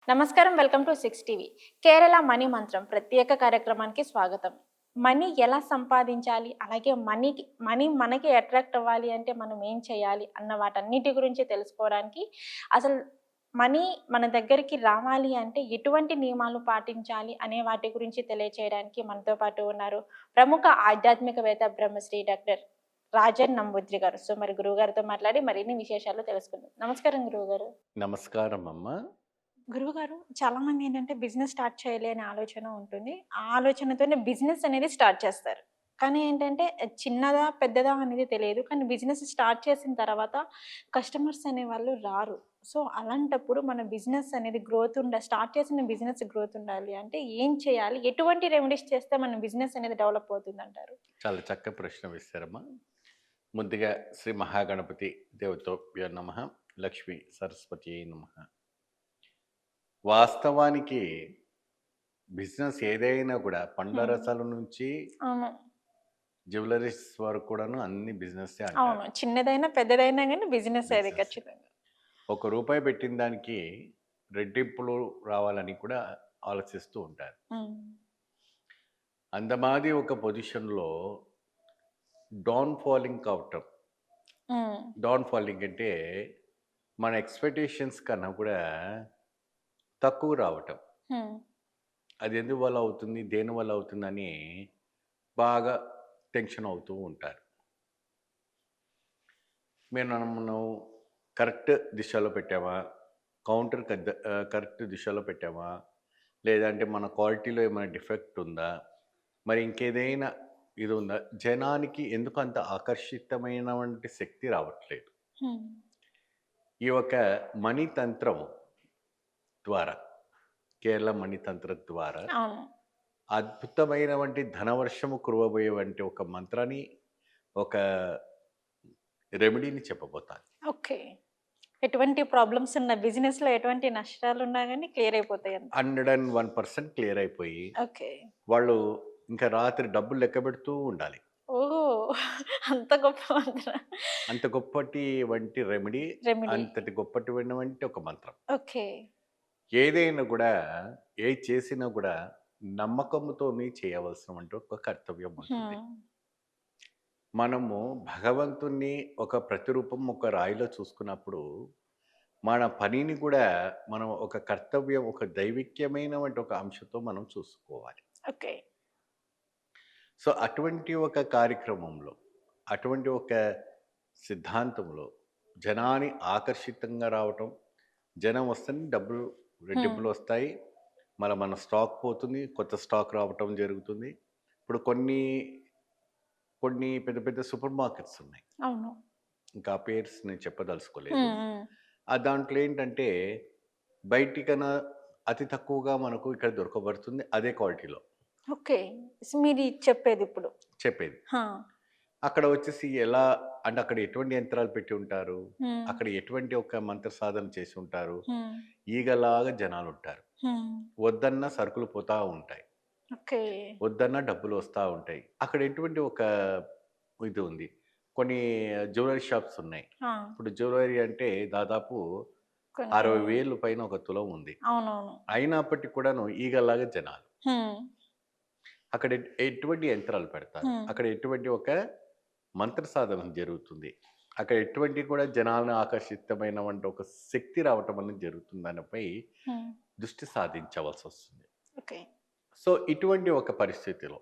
నమస్కారం. Welcome to 6 TV. Kerala money మంత్రం ప్రత్యేక కార్యక్రమానికి స్వాగతం. మనీ ఎలా సంపాదించాలి? అలాగే మనీ మనకి అట్రాక్ట్ అవ్వాలి అంటే మనం ఏం చేయాలి? అన్న వాటన్నిటి గురించి తెలుసుకోవడానికి అసలు మనీ మన దగ్గరికి రావాలి అంటే ఎటువంటి నియమాలు పాటించాలి అనే వాటి గురించి తెలియచేయడానికి మనతో పాటు ఉన్నారు ప్రముఖ ఆధ్యాత్మికవేత్త బ్రహ్మశ్రీ డాక్టర్ రాజన్ నంబూద్రి గారు. సో మరి గురువుగారితో మాట్లాడి మరిన్ని విశేషాలు తెలుసుకుందాం. నమస్కారం గురువుగారు. నమస్కారం అమ్మ. గురువుగారు, చాలామంది ఏంటంటే బిజినెస్ స్టార్ట్ చేయాలి అనే ఆలోచన ఉంటుంది. ఆ ఆలోచనతోనే బిజినెస్ అనేది స్టార్ట్ చేస్తారు. కానీ ఏంటంటే చిన్నదా, పెద్దదా అనేది తెలియదు. కానీ బిజినెస్ స్టార్ట్ చేసిన తర్వాత కస్టమర్స్ అనేవాళ్ళు రారు. సో, అలాంటప్పుడు మన బిజినెస్ అనేది స్టార్ట్ చేసిన బిజినెస్ గ్రోత్ ఉండాలి అంటే ఏం చేయాలి? ఎటువంటి రెమెడీస్ చేస్తే మన బిజినెస్ అనేది డెవలప్ అవుతుందంటారు? చాలా చక్కని ప్రశ్న వేశారమ్మా. ముందుగా శ్రీ మహాగణపతి దేవతోభ్యో నమః, లక్ష్మీ సరస్వతీయై నమః. వాస్తవానికి బిజినెస్ ఏదైనా కూడా పండ్ల హ్మ్. రసాల నుంచి అవును. జ్యువెలరీస్ వరకు కూడాను అన్ని బిజినెస్సే అంటారు. అవును. చిన్నదైనా, పెద్దదైనా గాని బిజినెస్సే అది బిజినెస్సే. ఖచ్చితంగా. రూపాయి పెట్టిన దానికి రెట్టింపులు రావాలని కూడా ఆలోచిస్తూ ఉంటారు. హ్మ్. అందమాది ఒక పొజిషన్‌లో డౌన్ ఫాలింగ్ కావటం. హ్మ్. డౌన్ ఫాలింగ్ అంటే మన ఎక్స్‌పెక్టేషన్స్ కన్నా కూడా తక్కువ రావటం. హ్మ్. అది ఎందువల్ల అవుతుంది? దేనివల్ల అవుతుందని బాగా టెన్షన్ అవుతూ ఉంటారు. మనం కరెక్ట్ దిశలో పెట్టామా? కరెక్ట్ దిశలో పెట్టామా? లేదంటే మన క్వాలిటీలో ఏమైనా డిఫెక్ట్ ఉందా? మరి ఇంకేదైనా ఇది ఉందా? జనానికి ఎందుకు అంత ఆకర్షితమైనటువంటి శక్తి రావట్లేదు. హ్మ్. ఈ ఒక మనీ తంత్రం ద్వారా, కేరళ మణి తంత్రం ద్వారా అవును. అద్భుతమైనటువంటి ధనవర్షము కురవబోయేవంటి ఒక మంత్రాన్ని, ఒక రెమెడీని చెప్పబోతాను. ఓకే. ఎటువంటి ప్రాబ్లమ్స్ ఉన్న బిజినెస్‌లో ఎటువంటి నష్టాలున్నా గాని క్లియర్ అయిపోతాయంటారు. 101% క్లియర్ అయిపోయి, ఓకే. వాళ్ళు ఇంకా రాత్రి డబ్బులు లెక్కబెడుతూ ఉండాలి. ఓహ్! అంత గొప్ప మంత్రా? అంత గొప్పటి వంటి రెమెడీ, రెమెడీ. అంతటి గొప్పటివంటి ఒక మంత్రం. ఓకే. ఏదైనా గూడా, ఏది చేసినా గూడా నమ్మకంతోని చేయవలసినటువంటి ఒక కర్తవ్యం ఉంటుంది. హ్మ్. మనము భగవంతుణ్ణి ఒక ప్రతిరూపం ఒక రాయిలో చూసుకున్నప్పుడు, మన పనిని కూడా మనం ఒక కర్తవ్యం, ఒక దైవిక్యమైనటువంటి ఒక అంశంతో మనం చూసుకోవాలి. ఓకే. సో, అటువంటి ఒక కార్యక్రమంలో, అటువంటి ఒక సిద్ధాంతంలో జనాన్ని ఆకర్షితంగా రావటం, జనం వస్తేనే డబ్బులు హ్మ్. రెట్టింపులొస్తాయి. మన స్టాక్ పోతుంది. కొత్త స్టాక్ రావటం జరుగుతుంది. ఇప్పుడు కొన్ని పెద్ద పెద్ద సూపర్ మార్కెట్స్ ఉన్నాయి. అవును. ఇంకా ఆ పేర్స్ నేను చెప్పదలుచుకోలేదు. హ్మ్. హ్మ్. దాంట్లో ఏంటంటే బయటికన్నా అతి తక్కువగా మనకు ఇక్కడ దొరకబడుతుంది అదే క్వాలిటీలో ఓకే. మీది చెప్పేదిప్పుడు. చెప్పేది. ఆ! అక్కడ వచ్చేసి ఎలా అంటే అక్కడ ఎటువంటి యంత్రాలు పెట్టి ఉంటారు? హ్మ్. అక్కడ ఎటువంటి ఒక మంత్ర సాధన చేసి ఉంటారు? హ్మ్. ఈగలాగా జనాలుంటారు. హ్మ్. వద్దన్నా సరుకులు పోతా ఉంటాయి. ఓకే. వద్దన్నా డబ్బులు వస్తా ఉంటాయి. అక్కడ ఎటువంటి ఒక ఇది ఉంది. కొన్ని జ్యువెల్లరీ షాప్స్ ఉన్నాయి. ఆ! ఇప్పుడు జ్యువెల్లరీ అంటే దాదాపు కొన్ని 60,000 పైన ఒక తులం ఉంది. అవునవును. అయినప్పటికి కూడాను ఈగలాగా జనాలు. హ్మ్. అక్కడ ఎటువంటి యంత్రాలు పెడతారు. హ్మ్. అక్కడ ఎటువంటి ఒక మంత్ర సాధన జరుగుతుంది. అక్కడ ఎటువంటి కూడా జనాలను ఆకర్షితమైనటువంటి ఒక శక్తి రావటం అనేది జరుగుతుంది దానిపై హ్మ్. దృష్టి సాధించవలసొస్తుంది. ఓకే. సో, ఇటువంటి ఒక పరిస్థితిలో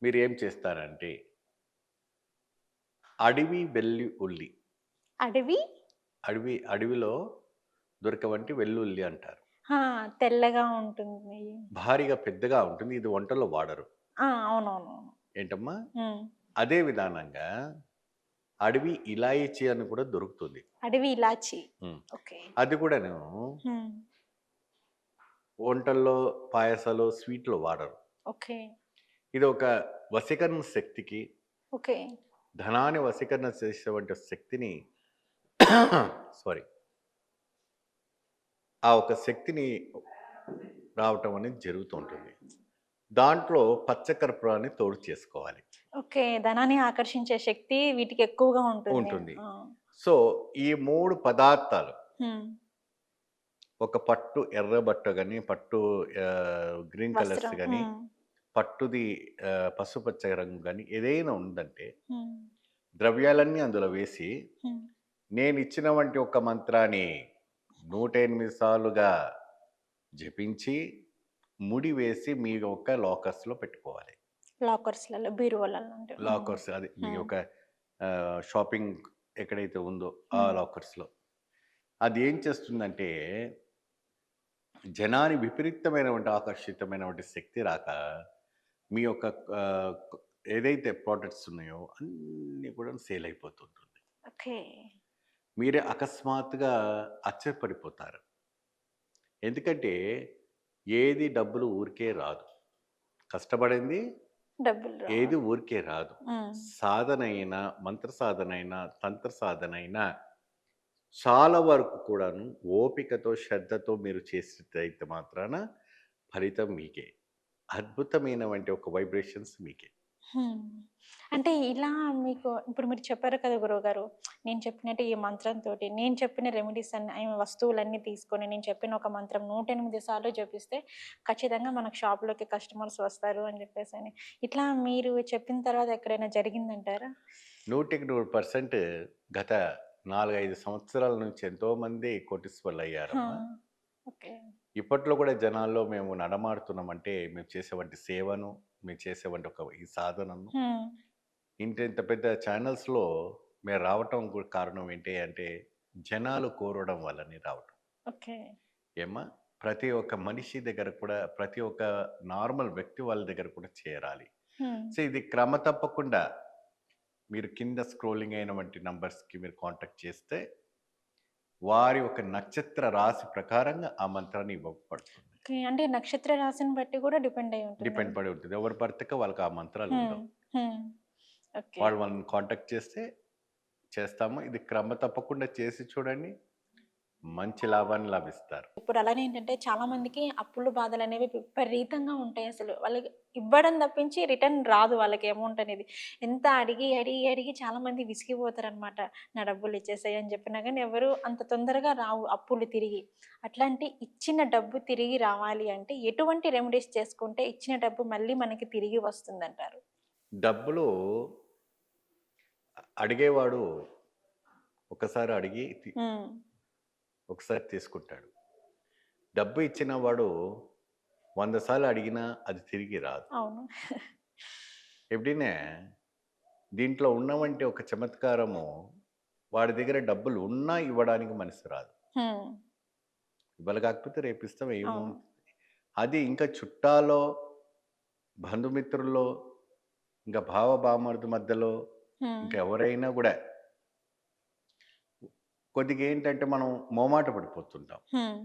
మీరేం చేస్తారంటే, అడవి వెల్లి ఉల్లి. అడవి అడవిలో దొరకవంటి వెల్లుల్లి అంటారు. ఆ! తెల్లగా ఉంటుంది. భారీగా పెద్దగా ఉంటుంది. ఇది వంటల్లో వాడరు. ఆ! అవునవునవును. ఏంటమ్మా? హ్మ్. అదే విధానంగా అడవి ఇలాయచీ అని కూడా దొరుకుతుంది. అడవి ఇలాచి. హ్మ్. ఓకే. అది కూడాను హ్మ్. వంటల్లో, పాయసాలు, స్వీట్‌లో వాడరు. ఓకే. ఇది ఒక వశీకరణ శక్తికి, ఓకే. ధనాన్ని వశీకరణ చేసేటువంటి శక్తిని సారీ. ఆ ఒక శక్తిని రావటం అనేది జరుగుతూ ఉంటుంది. దాంట్లో పచ్చ కర్పూరాన్ని తోడు చేసుకోవాలి. ఓకే. ధనాన్ని ఆకర్షించే శక్తి వీటికి ఎక్కువగా ఉంటుంది. ఉంటుంది. ఆ! సో, ఈ 3 పదార్థాలు హ్మ్. ఒక పట్టు ఎర్ర బట్ట గాని, పట్టు గ్రీన్ కలర్స్ వస్త్రం. గాని, పట్టుది పసుపచ్చ రంగు గాని ఏదైనా ఉందంటే, హ్మ్. ద్రవ్యాలన్నీ అందులో వేసి, హ్మ్. నేనిచ్చిన వంటి ఒక మంత్రాన్ని 108 సార్లుగా జపించి, ముడి వేసి మీ యొక్క లాకర్స్‌లో పెట్టుకోవాలి. లాకర్స్‌లలో, బీరువాలలో అంటే. లాకర్స్ అది మీ హ్మ్. యొక్క షాపింగ్ ఎక్కడైతే ఉందో ఆ హ్మ్. లాకర్స్‌లో. అది ఏం చేస్తుందంటే, జనాని విపరీతమైనటువంటి ఆకర్షితమైనటువంటి శక్తి రాక, మీ యొక్క ఆహ్, క్ ఏదైతే ప్రొడక్ట్స్ ఉన్నాయో అన్నీ కూడా సేల్ అయిపోతుంటుంది. ఓకే. మీరే అకస్మాత్తుగా ఆశ్చర్యపడిపోతారు. ఎందుకంటే, ఏది డబ్బులు ఊరికే రాదు. కష్టపడింది డబ్బులు ఏది రావాలి. ఊరికే రాదు. హ్మ్. సాధనైనా, మంత్ర సాధనైనా, తంత్ర సాధనైనా చాలా వరకు కూడాను ఓపికతో, శ్రద్ధతో మీరు చేసినట్టయితే మాత్రాన ఫలితం మీకే. అద్భుతమైనవంటి ఒక వైబ్రేషన్స్ మీకే. హ్మ్. అంటే ఇలా మీకు ఇప్పుడు మీరు చెప్పారు కదా గురువుగారు, నేను చెప్పినట్టు ఈ మంత్రంతోటి, నేను చెప్పిన రెమెడీస్ అన్ని వస్తువులన్నీ తీసుకొని, నేను చెప్పిన ఒక మంత్రం 108 సార్లు జపిస్తే ఖచ్చితంగా మనకు షాప్‌లోకి కస్టమర్స్ వస్తారు అని చెప్పేసని. ఇట్లా మీరు చెప్పిన తర్వాత ఎక్కడైనా జరిగిందంటారా? 100కి 100% గత 4, 5 సంవత్సరాల నుంచి ఎంతోమంది ఆ! కోటీశ్వరులయ్యారమ్మా. ఓకే. ఇప్పట్లో కూడా జనాల్లో మేము నడమాడుతున్నామంటే, మేము చేసేవంటి సేవను, మేము చేసేవంటి ఒక ఈ సాధనను, హ్మ్. ఇంత పెద్ద ఛానల్స్‌లో మేము రావటం కూడా కారణం ఏంటి అంటే, జనాలు కోరడం వల్లనే రావటం. ఓకే. ఏమ్మా? ప్రతి ఒక్క మనిషి దగ్గర కూడా, ప్రతి ఒక్క నార్మల్ వ్యక్తి వాళ్ళ దగ్గర కూడా చేరాలి. హ్మ్. సో, ఇది క్రమ తప్పకుండా మీరు కింద స్క్రోలింగ్ అయినవంటి నంబర్స్‌కి మీరు కాంటాక్ట్ చేస్తే, వారి ఒక నక్షత్ర రాశి ప్రకారంగా ఆ మంత్రాన్ని ఇవ్వబడుతుంది. ఓకే. అంటే నక్షత్ర రాశిని బట్టి కూడా డిపెండ్ అయ్యి డిపెండ్ ఉంటుందండి. పడి ఉంటుంది. ఎవరి పడితే వాళ్ళకి ఆ మంత్రాలు హ్మ్. ఉండవు. హ్మ్. ఓకే. వాళ్ళు వాళ్ళని కాంటాక్ట్ చేస్తే చేస్తాము. ఇది క్రమ తప్పకుండా చేసి చూడండి. మంచి లాభాన్ని లభిస్తారు. ఇప్పుడు అలానే ఏంటంటే చాలా మందికి అప్పుల బాధలనేవి విపరీతంగా ఉంటాయసలు. వాళ్ళకి ఇవ్వడం తప్పించి రిటర్న్ రాదు వాళ్ళకి అమౌంట్ అనేది. ఎంత అడిగి, అడిగి, అడిగి చాలా మంది విసిగిపోతారనమాట. నా డబ్బులు ఇచ్చేసేయి అని చెప్పినా గానీ ఎవరు అంత తొందరగా రావు అప్పులు తిరిగి. అట్లాంటి ఇచ్చిన డబ్బు తిరిగి రావాలి అంటే ఎటువంటి రెమెడీస్ చేసుకుంటే ఇచ్చిన డబ్బు మళ్ళీ మనకి తిరిగి వస్తుందంటారు? డబ్బులు అడిగేవాడు ఒకసారి అడిగి హ్మ్. ఒకసారి తీసుకుంటాడు. డబ్బు ఇచ్చిన వాడు 100 సార్లు అడిగినా అది తిరిగి రాదు. అవును. ఎప్పుడైనా దీంట్లో ఉన్నవంటి ఒక చమత్కారము వాడి దగ్గర డబ్బులు ఉన్నా ఇవ్వడానికి మనసు రాదు. హ్మ్. ఇవాళ కాకపోతే రేపిస్తాం అవును. అది ఇంకా చుట్టాలో, బంధుమిత్రుల్లో, ఇంకా భావ బామర్ది మధ్యలో హ్మ్. ఇంకా ఎవరైనా గూడా కొద్దిగా ఏంటంటే మనం మొహమాట పడిపోతుంటాం. హ్మ్.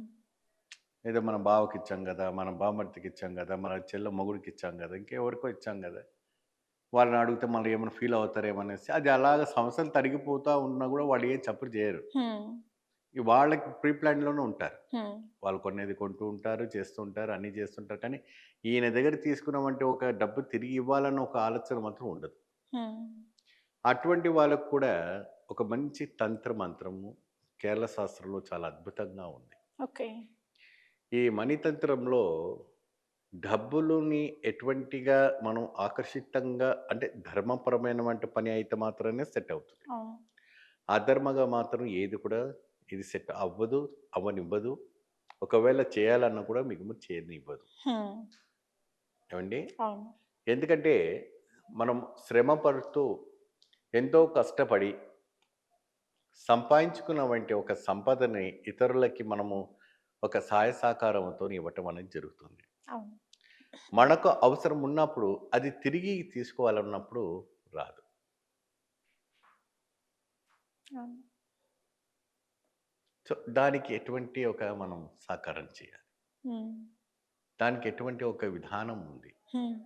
ఏదో మన బావకిచ్చాం గదా! మనం బామర్దికిచ్చాం గదా! మన చెల్లె మొగుడికిచ్చాం గదా! ఇంకెవరికో ఇచ్చాం గదా! వాళ్ళని అడిగితే మళ్ళీ ఏమైనా ఫీల్ అవుతారేమో అనేసి అది అలాగా సంవత్సరాలు తరిగిపోతా ఉన్నా గూడా వాళ్ళు ఏం చప్పుడు జేయరు. హ్మ్. వాళ్ళకి ప్రీ ప్లాన్‌లోనే ఉంటారు. హ్మ్. వాళ్ళు కొనేది కొంటూ ఉంటారు, చేస్తూ ఉంటారు, అన్నీ చేస్తుంటారు. కానీ ఈయన దగ్గర తీసుకున్నామంటే ఒక డబ్బు తిరిగి ఇవ్వాలన్న ఒక ఆలోచన మాత్రం ఉండదు. హ్మ్. అటువంటి వాళ్ళకు కూడా ఒక మంచి తంత్ర మంత్రము కేరళ శాస్త్రంలో చాలా అద్భుతంగా ఉంది. ఓకే. ఈ మణితంత్రంలో డబ్బులుని ఎటువంటిగా మనం ఆకర్షితంగా అంటే ధర్మపరమైనటువంటి పని అయితే మాత్రమే సెట్ అవుతుంది. అవును. అధర్మగా మాత్రం ఏది కూడా ఇది సెట్ అవ్వదు, అవ్వనివ్వదు. ఒకవేళ చేయాలన్నా కూడా మీకు చేయనివ్వదు. హ్మ్. ఏవండి? అవును. ఎందుకంటే మనం శ్రమ పడుతూ ఎంతో కష్టపడి సంపాదించుకున్న వంటి ఒక సంపదని ఇతరులకి మనము ఒక సహాయ సహకారంతోని ఇవ్వటం అనేది జరుగుతుంది. అవును. మనకు అవసరం ఉన్నప్పుడు అది తిరిగి తీసుకోవాలన్నప్పుడు రాదు. అవును. సో, దానికి ఎటువంటి ఒక మనం సహకారం చేయాలి. హ్మ్. దానికి ఎటువంటి ఒక విధానం ఉంది. హ్మ్.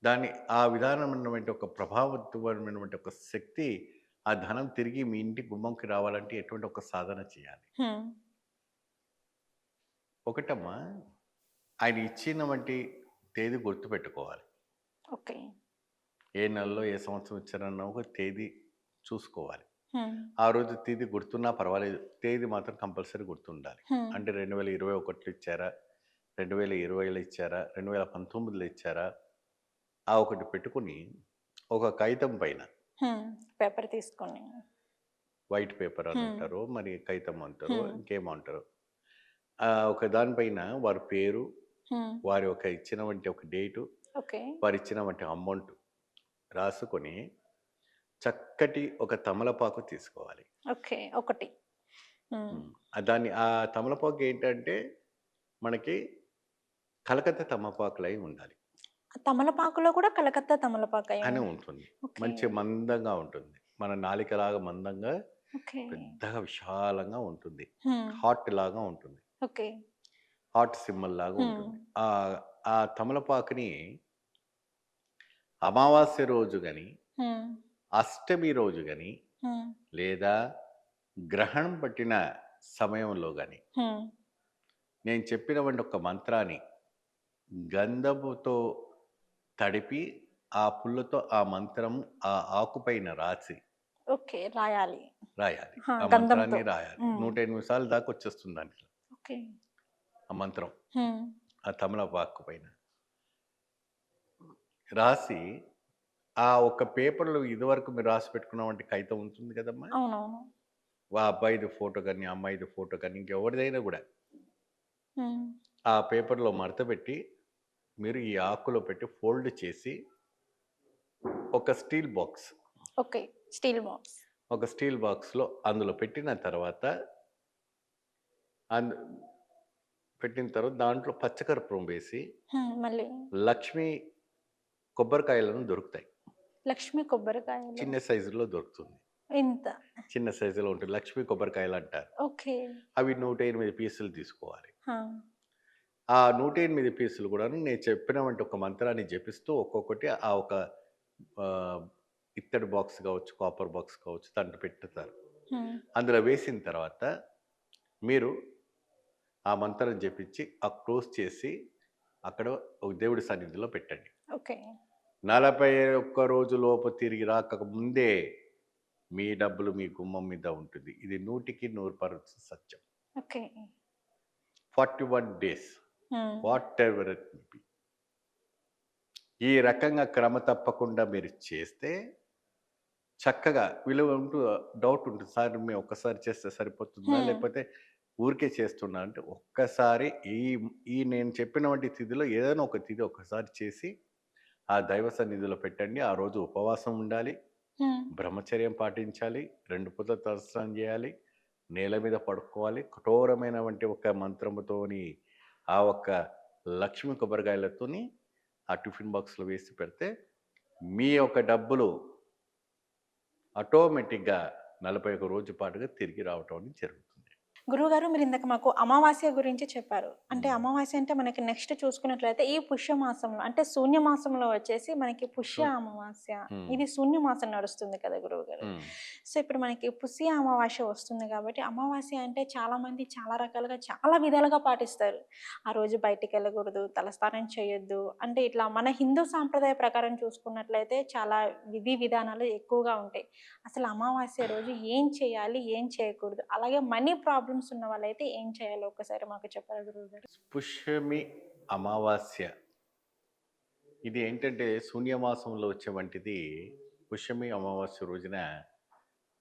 దాన్ని ఆ విధానమైనటువంటి ఒక ప్రభావవంతమైనటువంటి ఒక శక్తి ఆ ధనం తిరిగి మీ ఇంటి గుమ్మంకి రావాలంటే ఎటువంటి ఒక సాధన చేయాలి. హ్మ్. ఒకటమ్మా ఆయన ఇచ్చిన వంటి తేదీ గుర్తుపెట్టుకోవాలి. ఓకే. ఏ నెలలో, ఏ సంవత్సరం ఇచ్చారన్న ఒక తేదీ చూసుకోవాలి. హ్మ్. ఆ రోజు తేదీ గుర్తున్నా పర్వాలేదు. తేదీ మాత్రం కంపల్సరీ గుర్తుండాలి. హ్మ్. అంటే 2021లో ఇచ్చారా? 2020లో ఇచ్చారా? 2019లో ఇచ్చారా? ఆ ఒకటి పెట్టుకొని ఒక కాగితం పైన హ్మ్. పేపర్ తీసుకొని. వైట్ పేపర్ అని హ్మ్. అంటారో, మరి కాగితం అంటారో, హ్మ్. ఇంకేమో అంటారో. ఒక దానిపైన వారి పేరు, హ్మ్. వారి యొక్క ఇచ్చినవంటి ఒక డేటు, ఓకే. వారు ఇచ్చినవంటి అమౌంట్ రాసుకొని చక్కటి ఒక తమలపాకు తీసుకోవాలి. ఓకే. ఒకటి. హ్మ్. ఆ తమలపాకు ఏంటంటే మనకి కలకత్తా తమలపాకులై ఉండాలి తమలపాకులో కూడా కలకత్తా తమలపాకు అని అయ్యుండాలి. ఉంటుంది. ఓకే. మంచి మందంగా ఉంటుంది. మన నాలికలాగా మందంగా, ఓకే. పెద్దగా విశాలంగా ఉంటుంది. హ్మ్. హార్ట్ లాగా ఉంటుంది. ఓకే. హార్ట్ సింబల్ లాగా హ్మ్. ఉంటుంది. ఆ తమలపాకుని అమావాస్య రోజు గాని, హ్మ్. అష్టమి రోజు గాని, హ్మ్. లేదా గ్రహణం పట్టిన సమయంలో గాని, హ్మ్. నేను చెప్పినటువంటి ఒక మంత్రాన్ని గంధముతో తడిపి, ఆ పుల్లతో ఆ మంత్రం ఆ ఆకుపైన రాసి ఓకే. రాయాలి. రాయాలి. ఆ! ఆ గంధంతో. మంత్రాన్ని రాయాలి. హ్మ్. 108 సార్లు దాకా వచ్చేస్తుంది దాంట్లో ఓకే. ఆ మంత్రం. హ్మ్. ఆ తమలపాకు పైన రాసి, ఆ ఒక్క పేపర్‌లో ఇదివరకు మీరు రాసి పెట్టుకున్నవంటి కాగితం ఉంటుంది కదమ్మా! అవునవును. ఆ అబ్బాయిది ఫోటో గాని, అమ్మాయిది ఫోటో గాని, ఇంకెవరిదైనా గూడా హ్మ్. ఆ పేపర్‌లో మడతపెట్టి, మీరు ఈ ఆకులో పెట్టి ఫోల్డ్ చేసి, ఒక steel box, okay. Steel box. ఒక స్టీల్ బాక్స్‌లో అందులో పెట్టిన తర్వాత, అందు పెట్టిన తర్వాత దాంట్లో పచ్చకర్పూరం వేసి, హ్మ్. మళ్ళీ లక్ష్మీ కొబ్బరికాయలను దొరుకుతాయి. లక్ష్మి కొబ్బరికాయలు. చిన్న సైజులో దొరుకుతుంది. ఇంత. చిన్న సైజులో ఉంటుంది. లక్ష్మీ కొబ్బరికాయలంటారు. ఓకే. అవి 108 పీసులు తీసుకోవాలి. ఆ! ఆ 108 పీసులు గూడాను నేను చెప్పినవంటి ఒక మంత్రాన్ని జపిస్తూ ఒక్కొక్కటి ఆ ఒక ఆహ్, ఇత్తడి బాక్స్ గావచ్చు, కాపర్ బాక్స్ కావచ్చు దాంట్లో పెట్టుతారు. హ్మ్. అందులో వేసిన తర్వాత మీరు ఆ మంత్రం జపించి, క్లోజ్ చేసి అక్కడ ఒక దేవుడి సన్నిధిలో పెట్టండి. ఓకే. 41 రోజులోపు తిరిగి రాకక ముందే మీ డబ్బులు మీ గుమ్మం మీద ఉంటుంది. ఇది 100కి 100% సత్యం. ఓకే. 41 డేస్ హ్మ్. Whatever it may be. ఈ రకంగా క్రమ తప్పకుండా మీరు చేస్తే చక్కగా విలువ ఉంటూ డౌట్ ఉంటుంది. సార్ మేము ఒక్కసారి చేస్తే సరిపోతుందా? హ్మ్. లేకపోతే ఊరికే చేస్తున్నా అంటే ఒక్కసారి ఈ ఈ నేను చెప్పినవంటి తిథిలో ఏదైనా ఒక తిథి ఒక్కసారి చేసి ఆ దైవ సన్నిధిలో పెట్టండి. ఆ రోజు ఉపవాసం ఉండాలి. హ్మ్. బ్రహ్మచర్యం పాటించాలి. 2 పూటలు తలస్నానం చేయాలి. నేల మీద పడుకోవాలి. కఠోరమైనవంటి ఒక మంత్రముతోని ఆ ఒక్క లక్ష్మి కొబ్బరికాయలతోని ఆ టిఫిన్ బాక్స్‌లో వేసి పెడితే మీ యొక్క డబ్బులు ఆటోమేటిక్‌గా 41 రోజు పాటుగా తిరిగి రావటం అనేది జరుగుతుంది. గురువుగారు మీరిందాక మాకు అమావాస్య గురించి చెప్పారు. అంటే హ్మ్. అమావాస్య అంటే మనకి నెక్స్ట్ చూసుకున్నట్లయితే ఈ పుష్యమాసంలో అంటే శూన్యమాసంలో వచ్చేసి మనకి పుష్య సో అమావాస్య. హ్మ్. ఇది శూన్యమాసం నడుస్తుంది కదా గురువుగారు. హ్మ్. సో, ఇప్పుడు మనకి పుష్య అమావాస్య వస్తుంది కాబట్టి అమావాస్య అంటే చాలామంది చాలా రకాలుగా చాలా విధాలుగా పాటిస్తారు. ఆ రోజు బయటికెళ్ళకూడదు, తలస్నానం చేయొద్దు. అంటే ఇట్లా మన హిందూ సాంప్రదాయ ప్రకారం చూసుకున్నట్లయితే చాలా విధి విధానాలు ఎక్కువగా ఉంటాయి. అసలు అమావాస్య రోజు ఏం చేయాలి? ఏం చేయకూడదు? అలాగే మనీ ప్రాబ్లమ్స్ ఉన్న వాళ్ళైతే ఏం చేయాలో ఒక్కసారి మాకు చెప్పరా గురువుగారు? పుష్యమి అమావాస్య ఇది ఏంటంటే శూన్యమాసంలో వచ్చే వంటిది పుష్యమి అమావాస్య రోజున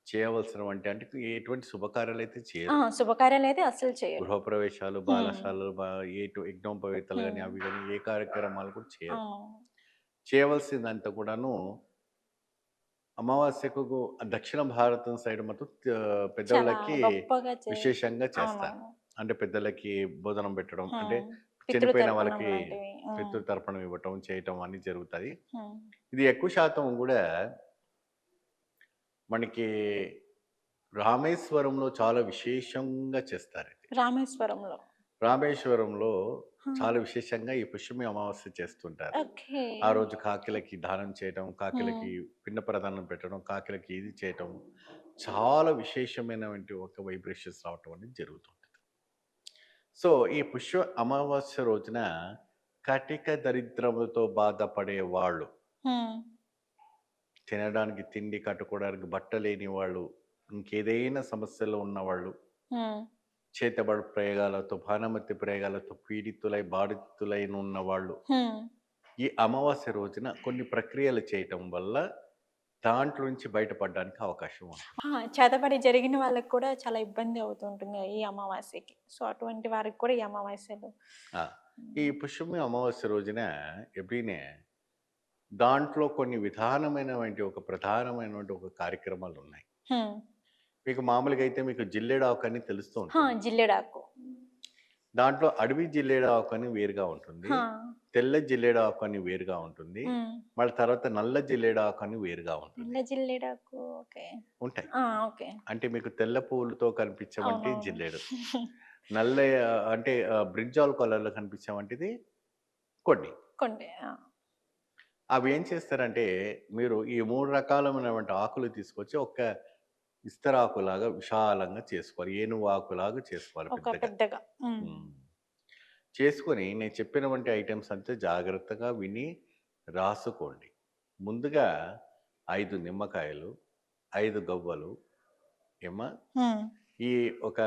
చేయవలసిన వంటి అంటే ఎటువంటి శుభకార్యాలైతే ఆ! చేయరు. శుభకార్యాలైతే అస్సలు చేయరు. గృహప్రవేశాలు, హ్మ్. బాలసాలలు, యజ్ఞోపవీతాలు గాని, హ్మ్. అవి గాని ఏ కార్యక్రమాలు కూడా చేయరు. అవునవును. చేయవలసిందంతా కూడాను అమావాస్యకు దక్షిణ భారతం సైడ్ మాత్రం చాలా పెద్దోళ్ళకి గొప్పగా విశేషంగా చేస్తారు. అవునవును. అంటే పెద్దలకి భోజనం పెట్టడం, అంటే హ్మ్. చనిపోయిన పితృతర్పణం వాళ్ళకి లాంటివి. హ్మ్. పితృతర్పణం ఇవ్వటం, చేయటం అన్నీ జరుగుతాయి. హ్మ్. ఇది ఎక్కువ శాతం గూడా మనకి రామేశ్వరంలో చాలా విశేషంగా చేస్తారండి. రామేశ్వరంలో. రామేశ్వరంలో ఆ! చాలా విశేషంగా ఈ పుష్యమి అమావాస్య చేస్తుంటారు. ఓకే. ఆ రోజు కాకిలకి దానం చేయటం, హ్మ్. కాకిలకి పిండ ప్రదానం పెట్టడం, కాకిలకి ఇది చేయటం, చాలా విశేషమైనటువంటి ఒక వైబ్రేషన్స్ రావటం అనేది జరుగుతుంటది. సో, ఈ పుష్య అమావాస్య రోజున కటిక దరిద్రముతో బాధపడే వాళ్ళు, హ్మ్. తినడానికి తిండి, కట్టుకోవడానికి బట్ట లేని వాళ్ళు, ఇంకేదైనా సమస్యలో ఉన్నవాళ్ళు హ్మ్. చేతబడి ప్రయోగాలతో, భానుమతి ప్రయోగాలతో పీడితులై, బాధితులైన ఉన్నవాళ్ళు హ్మ్. ఈ అమావాస్య రోజున కొన్ని ప్రక్రియలు చేయటం వల్ల దాంట్లో నుంచి బయటపడడానికి అవకాశం ఉంటుంది. చేతబడి జరిగిన వాళ్ళకి కూడా చాలా ఇబ్బంది అవుతుంటుంది ఈ అమావాస్యకి. సో, అటువంటి వారికి కూడా ఈ అమావాస్యలు ఆ! ఈ హ్మ్. పుష్యమి అమావాస్య రోజున ఎప్పుడైనా దాంట్లో కొన్ని విధానమైనటువంటి ఒక ప్రధానమైనటువంటి ఒక కార్యక్రమాలున్నాయి. హ్మ్. మీకు మామూలుగా అయితే మీకు జిల్లేడాకు అని తెలుస్తూ ఉంటుంది. జిల్లెడాకు. దాంట్లో అడవి జిల్లేడాకు అని వేరుగా ఉంటుంది. ఆ! తెల్ల జిల్లేడాకు అని వేరుగా ఉంటుంది. హ్మ్. మళ్ళీ తర్వాత నల్ల జిల్లేడాకు అని వేరుగా నల్ల ఉంటుంది. జిల్లెడాకు. ఓకే. ఉంటాయి. ఓకే. అంటే మీకు తెల్ల పువ్వులతో కనిపించవంటి అవునవును. జిల్లేడు. నల్ల అంటే బ్రింజాల్ కలర్‌లో కనిపించవంటిది కొన్ని. కొండే. అవి ఏం చేస్తారంటే మీరు ఈ 3 రకాలమైనటువంటి ఆకులు తీసుకొచ్చి ఒక ఇస్తరాకులాగా విశాలంగా చేసుకోవాలి. ఏనుగు ఆకులాగా చేసుకోవాలి ఒక పెద్దగా. పెద్దగా. హ్మ్. హ్మ్. చేసుకొని నేను చెప్పినవంటి ఐటెమ్స్ అంతా జాగ్రత్తగా విని రాసుకోండి. ముందుగా 5 నిమ్మకాయలు, 5 గవ్వలు ఏమ్మా! హ్మ్. ఈ ఒక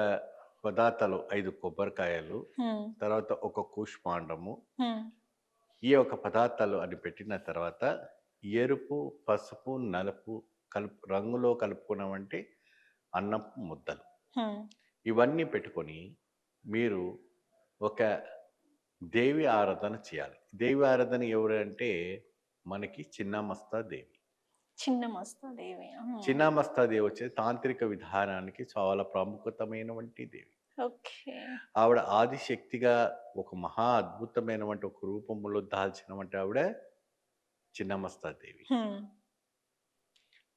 పదార్థాలు 5 కొబ్బరికాయలు, హ్మ్. తర్వాత ఒక కూష్మాండము, హ్మ్. ఈ యొక్క పదార్థాలు అని పెట్టిన తర్వాత ఎరుపు, పసుపు, నలుపు రంగులో కలుపుకున్నామంటే అన్నపు ముద్దలు. హ్మ్. ఇవన్నీ పెట్టుకొని మీరు ఒక దేవి ఆరాధన చేయాలి. దేవి ఆరాధన ఎవరు అంటే మనకి చిన్నమస్తా దేవి. చిన్న మస్తాదేవి. హ్మ్. చిన్నమస్తా దేవి వచ్చేసి తాంత్రిక విధానానికి చాలా ప్రాముఖ్యతమైనటువంటి దేవి. ఓకే. ఆవిడ ఆదిశక్తిగా ఒక మహా అద్భుతమైనటువంటి ఒక రూపంలో దాల్చినటువంటి ఆవిడ చిన్నమస్తా దేవి. హ్మ్.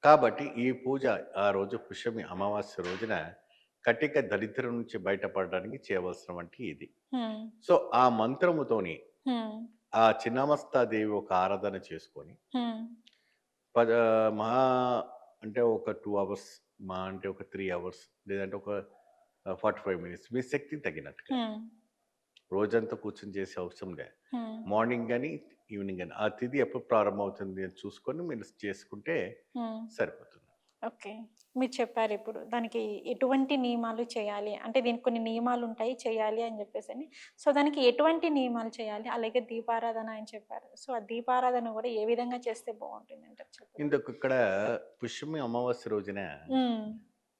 కాబట్టి ఈ పూజ ఆ రోజు పుష్యమి అమావాస్య రోజున కటిక దరిద్రం నుంచి బయటపడడానికి చేయవలసినటువంటి ఇది. హ్మ్. సో, ఆ మంత్రముతోని హ్మ్. ఆ చిన్నమస్తా దేవి ఒక ఆరాధన చేసుకొని హ్మ్. పద మహా అంటే ఒక 2 అవర్స్, మహా అంటే ఒక 3 అవర్స్ లేదంటే ఒక 45 మినిట్స్ మీ శక్తికి తగినట్టుగా. హ్మ్. రోజంతా కూర్చొని చేసే అవసరం లే. హ్మ్. మార్నింగ్ గాని, ఈవినింగ్ గాని ఆ తిథి ఎప్పుడు ప్రారంభమవుతుంది అని చూసుకొని మీరు చేసుకుంటే హ్మ్. సరిపోతుంది. ఓకే. మీరు చెప్పారిప్పుడు. దానికి ఎటువంటి నియమాలు చేయాలి? అంటే దీనికి కొన్ని నియమాలుంటాయి చేయాలి అని జెప్పేసని. సో, దానికి ఎటువంటి నియమాలు చేయాలి? అలాగే దీపారాధన అని చెప్పారు. సో, ఆ దీపారాధన గూడా ఏ విధంగా చేస్తే బావుంటుందంటారు చెప్పండి? ఇందుకిక్కడ పుష్యమి అమావాస్య రోజున హ్మ్.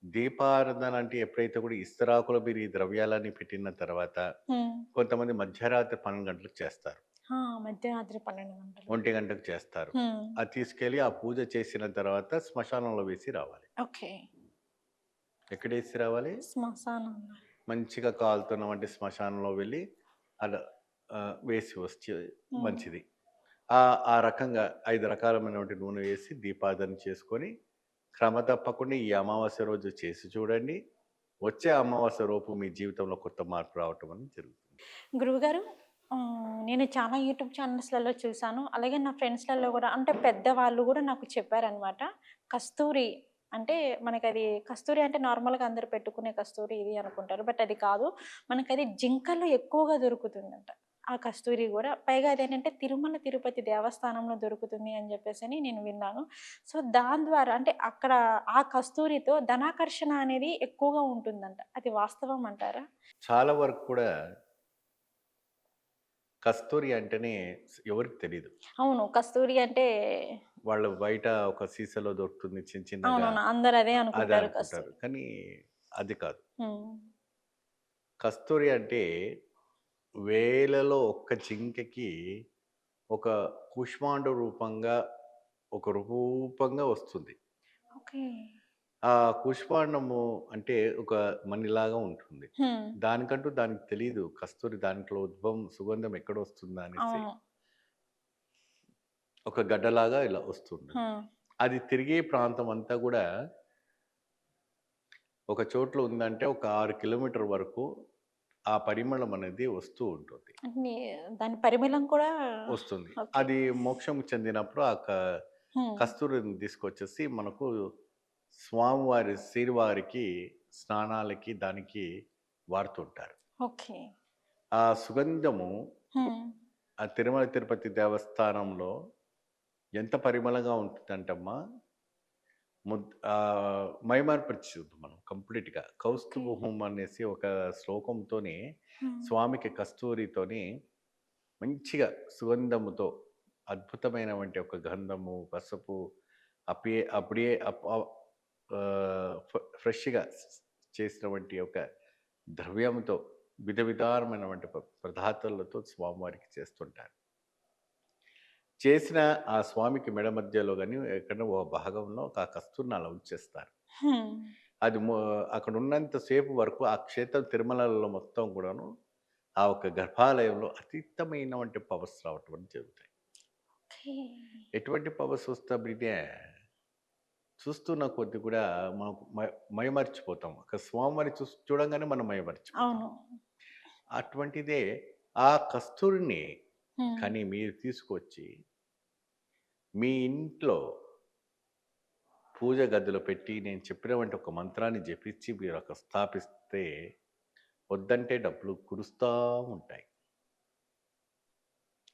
దీపారాధన అంటే ఎప్పుడైతే కూడా ఇస్తరాకులో మీరు ఈ ద్రవ్యాలన్నీ పెట్టిన తర్వాత హ్మ్. కొంతమంది మధ్యరాత్రి 12 గంటలకు చేస్తారు. మధ్యరాత్రి 12 గంటలు. 1 గంటకు చేస్తారు. హ్మ్. అది తీసుకెళ్ళి ఆ పూజ చేసిన తర్వాత శ్మశానంలో వేసి రావాలి. ఓకే. ఎక్కడేసి రావాలి? శ్మశానంలో. మంచిగా కాలుతున్నవంటి శ్మశానంలో వెళ్ళి అలా వేసి వచ్చి హ్మ్. మంచిది. ఆ రకంగా 5 రకాలమైనటువంటి నూనె వేసి దీపారాధన చేసుకొని, క్రమ తప్పకుండా ఈ అమావాస్య రోజు చేసి చూడండి. వచ్చే అమావాస్య లోపు మీ జీవితంలో కొత్త మార్పు రావటం అనేది జరుగుతుంది. గురువుగారు నేను చాలా యూట్యూబ్ ఛానల్స్‌లలో చూసాను. అలాగే నా ఫ్రెండ్స్‌లలో గూడా అంటే పెద్దవాళ్ళు గూడా నాకు చెప్పారనమాట. కస్తూరి అంటే మనకది కస్తూరి అంటే నార్మల్‌గా అందరూ పెట్టుకునే కస్తూరి ఇది అనుకుంటారు. బట్ అది కాదు. మనకది జింకలో ఎక్కువగా దొరుకుతుందంట. ఆ కస్తూరి గూడా. పైగా అదేంటంటే తిరుమల తిరుపతి దేవస్థానంలో దొరుకుతుంది అని జెప్పేసని నేను విన్నాను. సో, దాని ద్వారా అంటే అక్కడ ఆ కస్తూరితో ధనాకర్షణ అనేది ఎక్కువగా ఉంటుందంట. అది వాస్తవం అంటారా? చాలా వరకు కూడా కస్తూరి అంటేనే ఎవరికీ తెలీదు. అవును. కస్తూరి అంటే వాళ్ళు బయట ఒక సీసాలో దొరుకుతుంది చిన్న చిన్నగా అవునవును. అందరూ అదే అదే అనుకుంటారు అనుకుంటారు. కస్తూరి. కానీ అది కాదు. హ్మ్. కస్తూరి అంటే వేలలో ఒక్క జింకకి ఒక కుష్మాండ రూపంగా, ఒక రూపంగా వస్తుంది. ఓకే. ఆ కుష్మాండము అంటే ఒక మణిలాగా ఉంటుంది. హ్మ్. దానికంటూ దానికి తెలీదు. కస్తూరి దాంట్లో ఉద్భవం సుగంధం ఎక్కడొస్తుందా అనేసి. అవును. ఒక గడ్డలాగా ఇలా వస్తుంటుంది. హ్మ్. అది తిరిగే ప్రాంతం అంతా గూడా ఒక చోట్లో ఉందంటే ఒక 6 కిలోమీటర్ వరకు ఆ పరిమళం అనేది వస్తూ ఉంటుంది. అంటే దాని పరిమళం కూడా వస్తుంది. ఓకే. అది మోక్షం చెందినప్పుడు ఆ హ్మ్. కస్తూరిని తీసుకొచ్చేసి మనకు స్వామివారి శ్రీవారికి స్నానాలకి దానికి వాడుతుంటారు. ఓకే. ఆ సుగంధము హ్మ్. ఆ తిరుమల తిరుపతి దేవస్థానంలో ఎంత పరిమళంగా ఉంటుందంటమ్మా, మైమార్పిచ్చుద్ది మనం కంప్లీట్‌గా. ఓకే. 'కౌస్తుభం' అనేసి ఒక శ్లోకంతోని హ్మ్. స్వామికి కస్తూరితోని మంచిగా సుగంధముతో అద్భుతమైనటువంటి ఒక గంధము, పసుపు అప్పుడే ఫ్రెష్‌గా చేసినటువంటి ఒక ద్రవ్యంతో విధవిధానమైనటువంటి పదార్థాలతో స్వామివారికి చేస్తుంటారు. చేసిన ఆ స్వామికి మెడ మధ్యలో గాని, ఎక్కడో ఓ భాగంలో ఒక కస్తూరిని అలా ఉంచేస్తారు. హ్మ్. అది అక్కడ ఉన్నంత సేపు వరకు ఆ క్షేత్రం తిరుమలలో మొత్తం కూడాను, ఆ ఒక గర్భాలయంలో అతీతమైనటువంటి పవర్స్ రావటం అనేది జరుగుతాయి. ఓకే. ఎటువంటి పవర్స్ వస్తాయంటే, చూస్తున్న కొద్దీ కూడా మనకు మైమరిచిపోతాం. ఒక స్వామివారిని చూడంగానే మనం మైమరిచిపోతాం. అవును. అటువంటిదే ఆ కస్తూరిని హ్మ్. కానీ మీరు తీసుకొచ్చి మీ ఇంట్లో పూజ గదిలో పెట్టి నేను చెప్పినటువంటి ఒక మంత్రాన్ని జపించి మీరు అక్కడ స్థాపిస్తే వద్దంటే డబ్బులు కురుస్తా ఉంటాయి.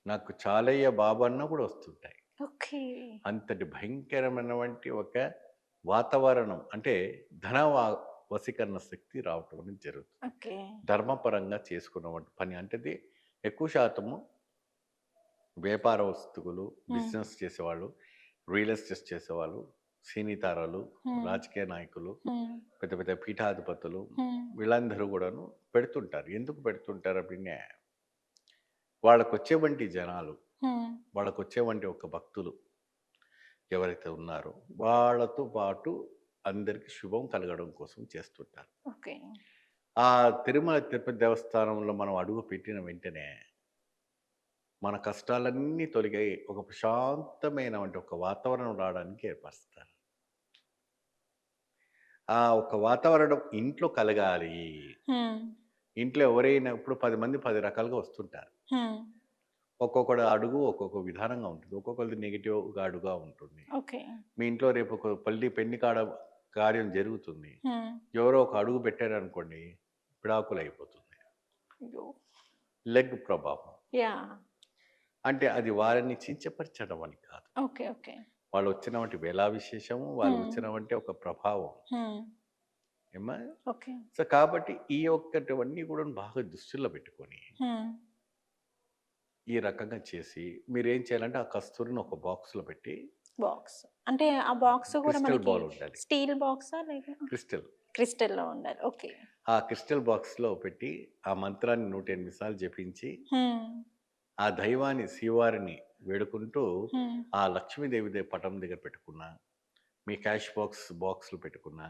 నాకు చాలయ్య బాబు అన్న కూడా వస్తుంటాయి. ఓకే. అంతటి భయంకరమైనటువంటి ఒక వాతావరణం అంటే వశీకరణ శక్తి రావటం అనేది జరుగుతుంది. ఓకే. ధర్మపరంగా చేసుకున్నటువంటి పని అంటే ఇది ఎక్కువ శాతము వ్యాపార వస్తువులు, హ్మ్. బిజినెస్ చేసేవాళ్ళు, రియల్ ఎస్టేట్ చేసేవాళ్ళు, సినీ తారలు, హ్మ్. రాజకీయ నాయకులు, హ్మ్. పెద్ద పెద్ద పీఠాధిపతులు హ్మ్. వీళ్ళందరూ కూడాను పెడుతుంటారు. ఎందుకు పెడుతుంటారు అంటే వాళ్ళకొచ్చేవంటి జనాలు, హ్మ్. వాళ్ళకొచ్చేవంటి ఒక భక్తులు ఎవరైతే ఉన్నారో వాళ్ళతో పాటు అందరికి శుభం కలగడం కోసం చేస్తుంటారు. ఓకే. ఆ తిరుమల తిరుపతి దేవస్థానంలో మనం అడుగు పెట్టిన వెంటనే మన కష్టాలన్నీ తొలగాయి ఒక ప్రశాంతమైనటువంటి ఒక వాతావరణం రావడానికి ఏర్పరుస్తారు. ఆ ఒక వాతావరణం ఇంట్లో కలగాలి. హ్మ్. ఇంట్లో ఎవరైనా ఇప్పుడు 10 మంది 10 రకాలుగా వస్తుంటారు. హ్మ్. ఒక్కొక్కడు అడుగు ఒక్కొక్క విధానంగా ఉంటుంది. ఒక్కొక్కళ్ళది నెగెటివ్‌గా అడుగా ఉంటుంది. ఓకే. మీ ఇంట్లో రేపు ఒక పెళ్లి కార్యం జరుగుతుంది. హ్మ్. ఎవరో ఒక అడుగు పెట్టారనుకోండి, విడాకులయిపోతుంది. అయ్యో! లెగ్ ప్రభావం. యాహ్! అంటే అది వారిని కించపరచడం అని కాదు. ఓకే. ఓకే. వాళ్ళు వచ్చినవంటి వేళా విశేషము, వాళ్ళు హ్మ్. వచ్చినవంటి ఒక ప్రభావం. హ్మ్. ఏమ్మా? ఓకే. సో, కాబట్టి ఈ ఒక్కటివన్నీ కూడా బాగా దృష్టిలో పెట్టుకొని, హ్మ్. ఈ రకంగా చేసి మీరేం చేయాలంటే ఆ కస్తూరిని ఒక బాక్స్‌లో పెట్టి బాక్స్. అంటే ఆ బాక్స్ గూడా క్రిస్టల్ మనకి బాల్ ఉండాలి. స్టీల్ బాక్సా? లేక క్రిస్టల్. క్రిస్టల్‌లో ఉండాలి. ఓకే. ఆ క్రిస్టల్ బాక్స్‌లో పెట్టి ఆ మంత్రాన్ని 108 సార్లు జపించి, హ్మ్. ఆ దైవాన్ని శ్రీవారిని వేడుకుంటూ హ్మ్. ఆ లక్ష్మీదేవి పటం దగ్గర పెట్టుకున్నా, మీ క్యాష్ బాక్స్‌లో పెట్టుకున్నా,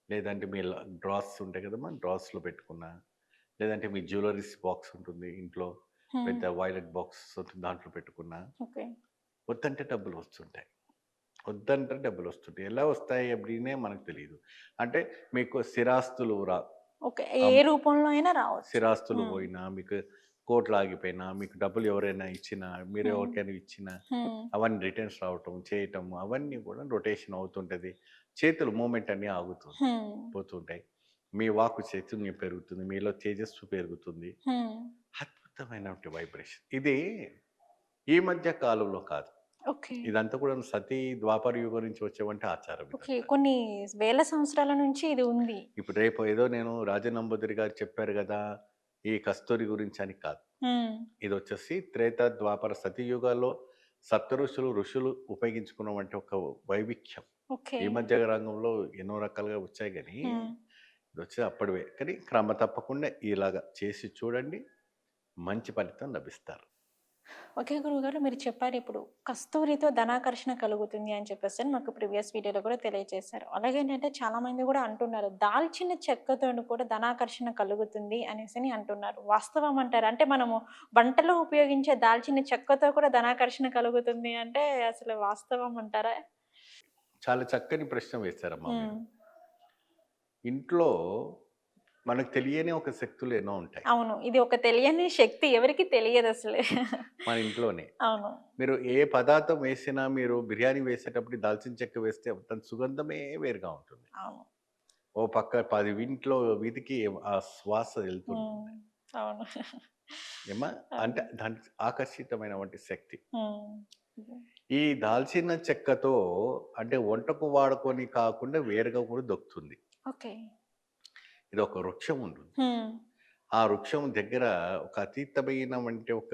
లేదంటే మీ డ్రాస్ ఉంటాయి కదమ్మా! డ్రాస్‌లో పెట్టుకున్నా, లేదంటే మీ జ్యువెల్లరీస్ బాక్స్ ఉంటుంది ఇంట్లో. హ్మ్. పెద్ద వాయిలెట్ బాక్స్ ఉంటుంది దాంట్లో పెట్టుకున్నా, ఓకే. వద్దంటే డబ్బులు వస్తుంటాయి. వద్దంటే డబ్బులొస్తుంటాయి. ఎలా వస్తాయి అప్పుడినే మనకు తెలీదు. అంటే మీకు స్థిరాస్తులు ఓకే. ఏ అమ్ రూపంలో అయినా రావచ్చు. స్థిరాస్తులు హ్మ్. పోయినా, మీకు కోర్ట్‌లాగిపోయినా, మీకు డబ్బులు ఎవరైనా ఇచ్చినా, మీరు హ్మ్. ఎవరికైనా ఇచ్చినా, హ్మ్. అవన్నీ రిటర్న్స్ రావటం, చేయటం అవన్నీ కూడా రొటేషన్ అవుతుంటది. చేతులు మూవ్‌మెంట్ అన్నీ హ్మ్. పోతుంటాయి. మీ వాక్కు చైతన్యం పెరుగుతుంది. మీలో తేజస్సు పెరుగుతుంది. హ్మ్. అద్భుతమైనటువంటి వైబ్రేషన్. ఇది ఈ మధ్య కాలంలో కాదు. ఓకే. ఇదంతా కూడా సతీ ద్వాపర యుగం నుంచి వచ్చేవంటి ఆచారం ఓకే. ఇదంతా. కొన్ని వేల సంవత్సరాల నుంచి ఇది ఉంది. ఇప్పుడు రేపు ఏదో నేను రాజనంబూదిరి గారు చెప్పారు గదా! ఈ కస్తూరి గురించని కాదు. హ్మ్. ఇదొచ్చేసి త్రేత, ద్వాపర, సతీయుగాల్లో ఋషులు ఉపయోగించుకున్నవంటి ఒక వైవిఖ్యం. ఓకే. ఈ మధ్య రంగంలో ఎన్నో రకాలుగా వచ్చాయి గానీ, హ్మ్. ఇదొచ్చేది అప్పటివే. కానీ క్రమ తప్పకుండా ఇలాగ చేసి చూడండి. మంచి ఫలితం లభిస్తారు. ఓకే గురువుగారు మీరు చెప్పారిప్పుడు కస్తూరితో ధనాకర్షణ కలుగుతుంది అని చెప్పేసని మాకు ప్రీవియస్ వీడియోలో కూడా తెలియజేశారు. అలాగే ఏంటంటే చాలామంది కూడా అంటున్నారు దాల్చిన చెక్కతోని కూడా ధనాకర్షణ కలుగుతుంది అనేసని అంటున్నారు. వాస్తవం అంటారా? అంటే మనము వంటలో ఉపయోగించే దాల్చిన చెక్కతో కూడా ధనాకర్షణ కలుగుతుంది అంటే అసలు వాస్తవం అంటారా? చాలా చక్కని ప్రశ్న వేశారమ్మా హ్మ్. మీరు. ఇంట్లో మనకు తెలియని ఒక శక్తులు ఎన్నో ఉంటాయి. అవును. ఇది ఒక తెలియని శక్తి ఎవరికీ తెలియదసలు. మన ఇంట్లోనే. అవును. మీరు ఏ పదార్థం వేసినా మీరు బిర్యానీ వేసేటప్పుడు దాల్చిన చెక్క వేస్తే దాని సుగంధమే వేరుగా ఉంటుంది. అవును. ఓ పక్క 10 ఇంట్లో వీధికి ఆ శ్వాస హ్మ్. వెళ్తుంటుంది. అవును. ఏమ్మా? అంటే అవును. దానికి ఆకర్షితమైనటువంటి శక్తి. హ్మ్. ఈ దాల్చిన చెక్కతో అంటే వంటకు వాడుకొని కాకుండా వేరుగా కూడా దొరుకుతుంది. ఓకే. ఇది ఒక వృక్షం ఉంటుంది. హ్మ్. ఆ వృక్షం దగ్గర ఒక అతీతమైనవంటి ఒక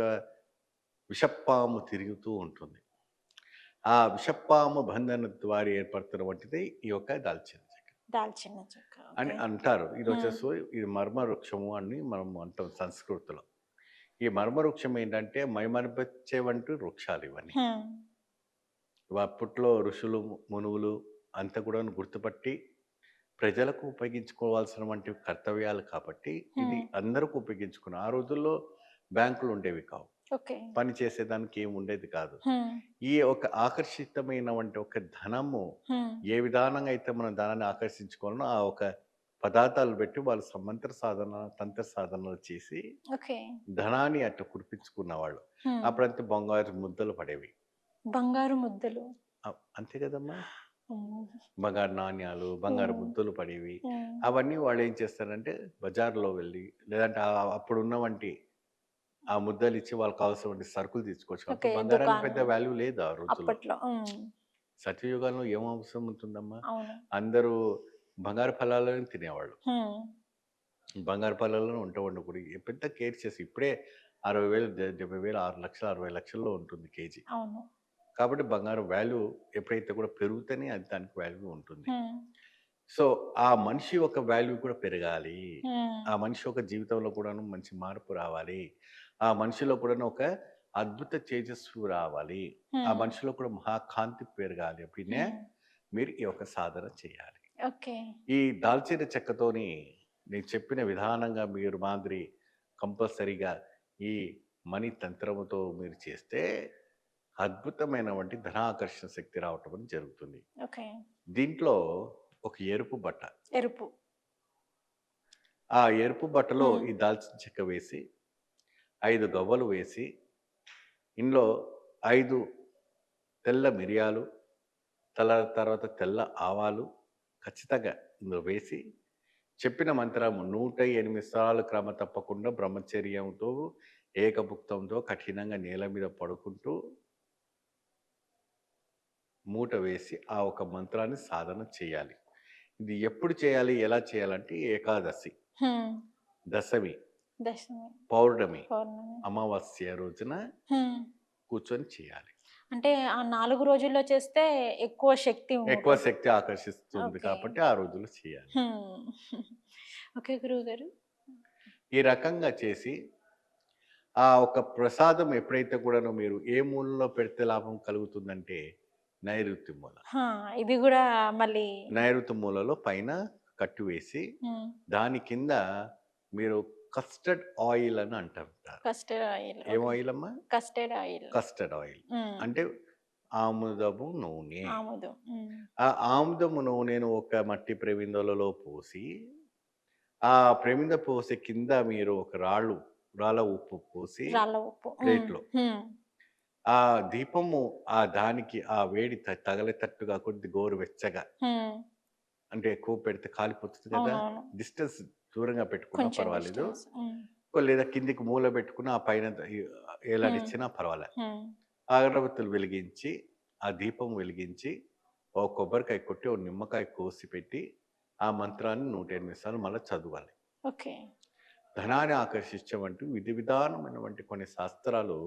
విషపాము తిరుగుతూ ఉంటుంది. ఆ విషపాము బంధన ద్వారా ఏర్పడుతున్నటువంటిది ఈ యొక్క దాల్చిన చెక్క దాల్చిన చెక్క. అని ఓకే. అంటారు. ఇది హ్మ్. వచ్చేసి ఇది మర్మ వృక్షము అని మనం అంటాం సంస్కృతిలో. ఈ మర్మ వృక్షం ఏంటంటే మైమరిపించేవంటి వృక్షాలు ఇవన్నీ. హ్మ్. ఇవి అప్పట్లో ఋషులు, మునువులు అంతా కూడాను గుర్తుపట్టి ప్రజలకు ఉపయోగించుకోవాల్సినటువంటి కర్తవ్యాలు కాబట్టి ఇది హ్మ్. అందరికి ఉపయోగించుకున్నారు. ఆ రోజుల్లో బ్యాంకులు ఉండేవి కావు. ఓకే. పని చేసేదానికి ఏమి ఉండేది కాదు. హ్మ్. ఈ ఒక ఆకర్షితమైనటువంటి ఒక ధనము హ్మ్. ఏ విధానంగా అయితే మనం ధనాన్ని ఆకర్షించుకోవాలనో ఆ ఒక పదార్థాలు పెట్టి వాళ్ళు సమంత్ర సాధన, తంత్ర సాధనలు చేసి ఓకే. ధనాన్ని అట్లా కురిపించుకున్నవాళ్ళు. హ్మ్. అప్పుడంతా బంగారు ముద్దలు పడేవి. బంగారు ముద్దలు. అంతే కదమ్మా! హ్మ్. బంగారు నాణ్యాలు, బంగారు హ్మ్. ముద్దలు పడేవి. హ్మ్. అవన్నీ వాళ్ళేం చేస్తారంటే బజార్‌లో వెళ్ళి లేదంటే అప్పుడున్నవంటి ఆ ముద్దలిచ్చి వాళ్ళకి కావాల్సినటువంటి సరుకులు తీసుకోవచ్చు. ఓకే. అప్పుడు బంగారానికి పెద్ద దుకాణం వాల్యూ లేదు ఆ రోజుల్లో. అప్పట్లో. హ్మ్. సత్యయుగంలో ఏం అవసరం ఉంటుందమ్మా? అవును. అందరూ బంగారు ఫలాలను తినేవాళ్ళు. హ్మ్. బంగారు ఫలాలను వంట వండుకొని పెద్ద కేర్ చేసి ఇప్పుడే 60,000 70,000 6,00,000 60,00,000లో ఉంటుంది కేజీ. అవును. కాబట్టి బంగారం వాల్యూ ఎప్పుడైతే కూడా పెరుగుతేనే అది దానికి వాల్యూ ఉంటుంది. హ్మ్. సో, ఆ మనిషి యొక్క వాల్యూ కూడా పెరగాలి. హ్మ్. ఆ మనిషి యొక్క జీవితంలో కూడాను మంచి మార్పు రావాలి. ఆ మనిషిలో కూడాను ఒక అద్భుత తేజస్సు రావాలి. ఆ హ్మ్. మనిషిలో కూడా మహాకాంతి పెరగాలి. అప్పుడే హ్మ్. మీరు ఈ యొక్క సాధన చేయాలి. ఓకే. ఈ దాల్చిన చెక్కతోని నేను చెప్పిన విధానంగా మీరు మాదిరి కంపల్సరీగా ఈ మనీ తంత్రముతో మీరు చేస్తే అద్భుతమైనటువంటి ధనాకర్షణ శక్తి రావటం అని జరుగుతుంది. ఓకే. దీంట్లో ఒక ఎరుపు బట్ట. ఎరుపు. ఆ ఎరుపు బట్టలో హ్మ్. ఈ దాల్చిన చెక్క వేసి 5 గవ్వలు వేసి ఇందులో 5 తెల్ల మిరియాలు, తర్వాత తెల్ల ఆవాలు ఖచ్చితంగా ఇందులో వేసి చెప్పిన మంత్రము 108 సార్లు క్రమ తప్పకుండా బ్రహ్మచర్యంతో, ఏకభుక్తంతో కఠినంగా నేల మీద పడుకుంటూ మూట వేసి ఆ ఒక మంత్రాన్ని సాధన చేయాలి. ఇది ఎప్పుడు చేయాలి? ఎలా చేయాలంటే ఏకాదశి, హ్మ్. దశమి, దశమి, పౌర్ణమి, పౌర్ణమి. అమావాస్య రోజున హ్మ్. కూర్చొని చేయాలి. అంటే ఆ 4 రోజుల్లో చేస్తే ఎక్కువ శక్తి ఎక్కువ ఉంటుంది. శక్తి ఆకర్షిస్తుంది ఓకే. కాబట్టి ఆ రోజులు చేయాలి. హ్మ్. ఓకే గురువుగారు. ఈ రకంగా చేసి ఆ ఒక ప్రసాదం ఎప్పుడైతే కూడాను మీరు ఏ మూలలో పెడితే లాభం కలుగుతుందంటే నైరుతి మూల. ఆ! ఇది గూడా మళ్ళీ నైరుతి మూలలో పైన కట్టు వేసి హ్మ్. దాని కింద మీరు కస్టర్డ్ ఆయిల్ అని అంటుంటారు. Custard oil. ఏం ఓకే. ఆయిల్ అమ్మా? Custard oil. Custard oil. హ్మ్. అంటే ఆముదము నూనె. ఆముదం. హ్మ్. ఆ ఆముదము నూనెను ఒక మట్టి ప్రమిదలలో పోసి, ఆ ప్రమిద పోసే కింద మీరు ఒక రాళ్ళ ఉప్పు పోసి రాళ్ళ ఉప్పు. హ్మ్. ప్లేట్‌లో హ్మ్. ఆ దీపము ఆ దానికి ఆ వేడి తగలేటట్టుగా కొద్ది గోరువెచ్చగా హ్మ్. అంటే ఎక్కువ పెడితే కాలిపోతుంది కదా! అవునవును. డిస్టెన్స్ దూరంగా పెట్టుకున్నా కొంచెం పర్వాలేదు. డిస్టెన్స్. హ్మ్. లేదా కిందికి మూల పెట్టుకుని ఆ పైన హ్మ్. ఏలాడిచ్చినా పర్వాలే. హ్మ్. అగరబత్తులు వెలిగించి, ఆ దీపం వెలిగించి, ఓ కొబ్బరికాయ కొట్టి, ఓ నిమ్మకాయ కోసి పెట్టి, ఆ మంత్రాన్ని 108 సార్లు మళ్ళా చదవాలి. ఓకే. ధనాన్ని ఆకర్షించేవంటి విధి విధానమైనటువంటి కొన్ని శాస్త్రాలు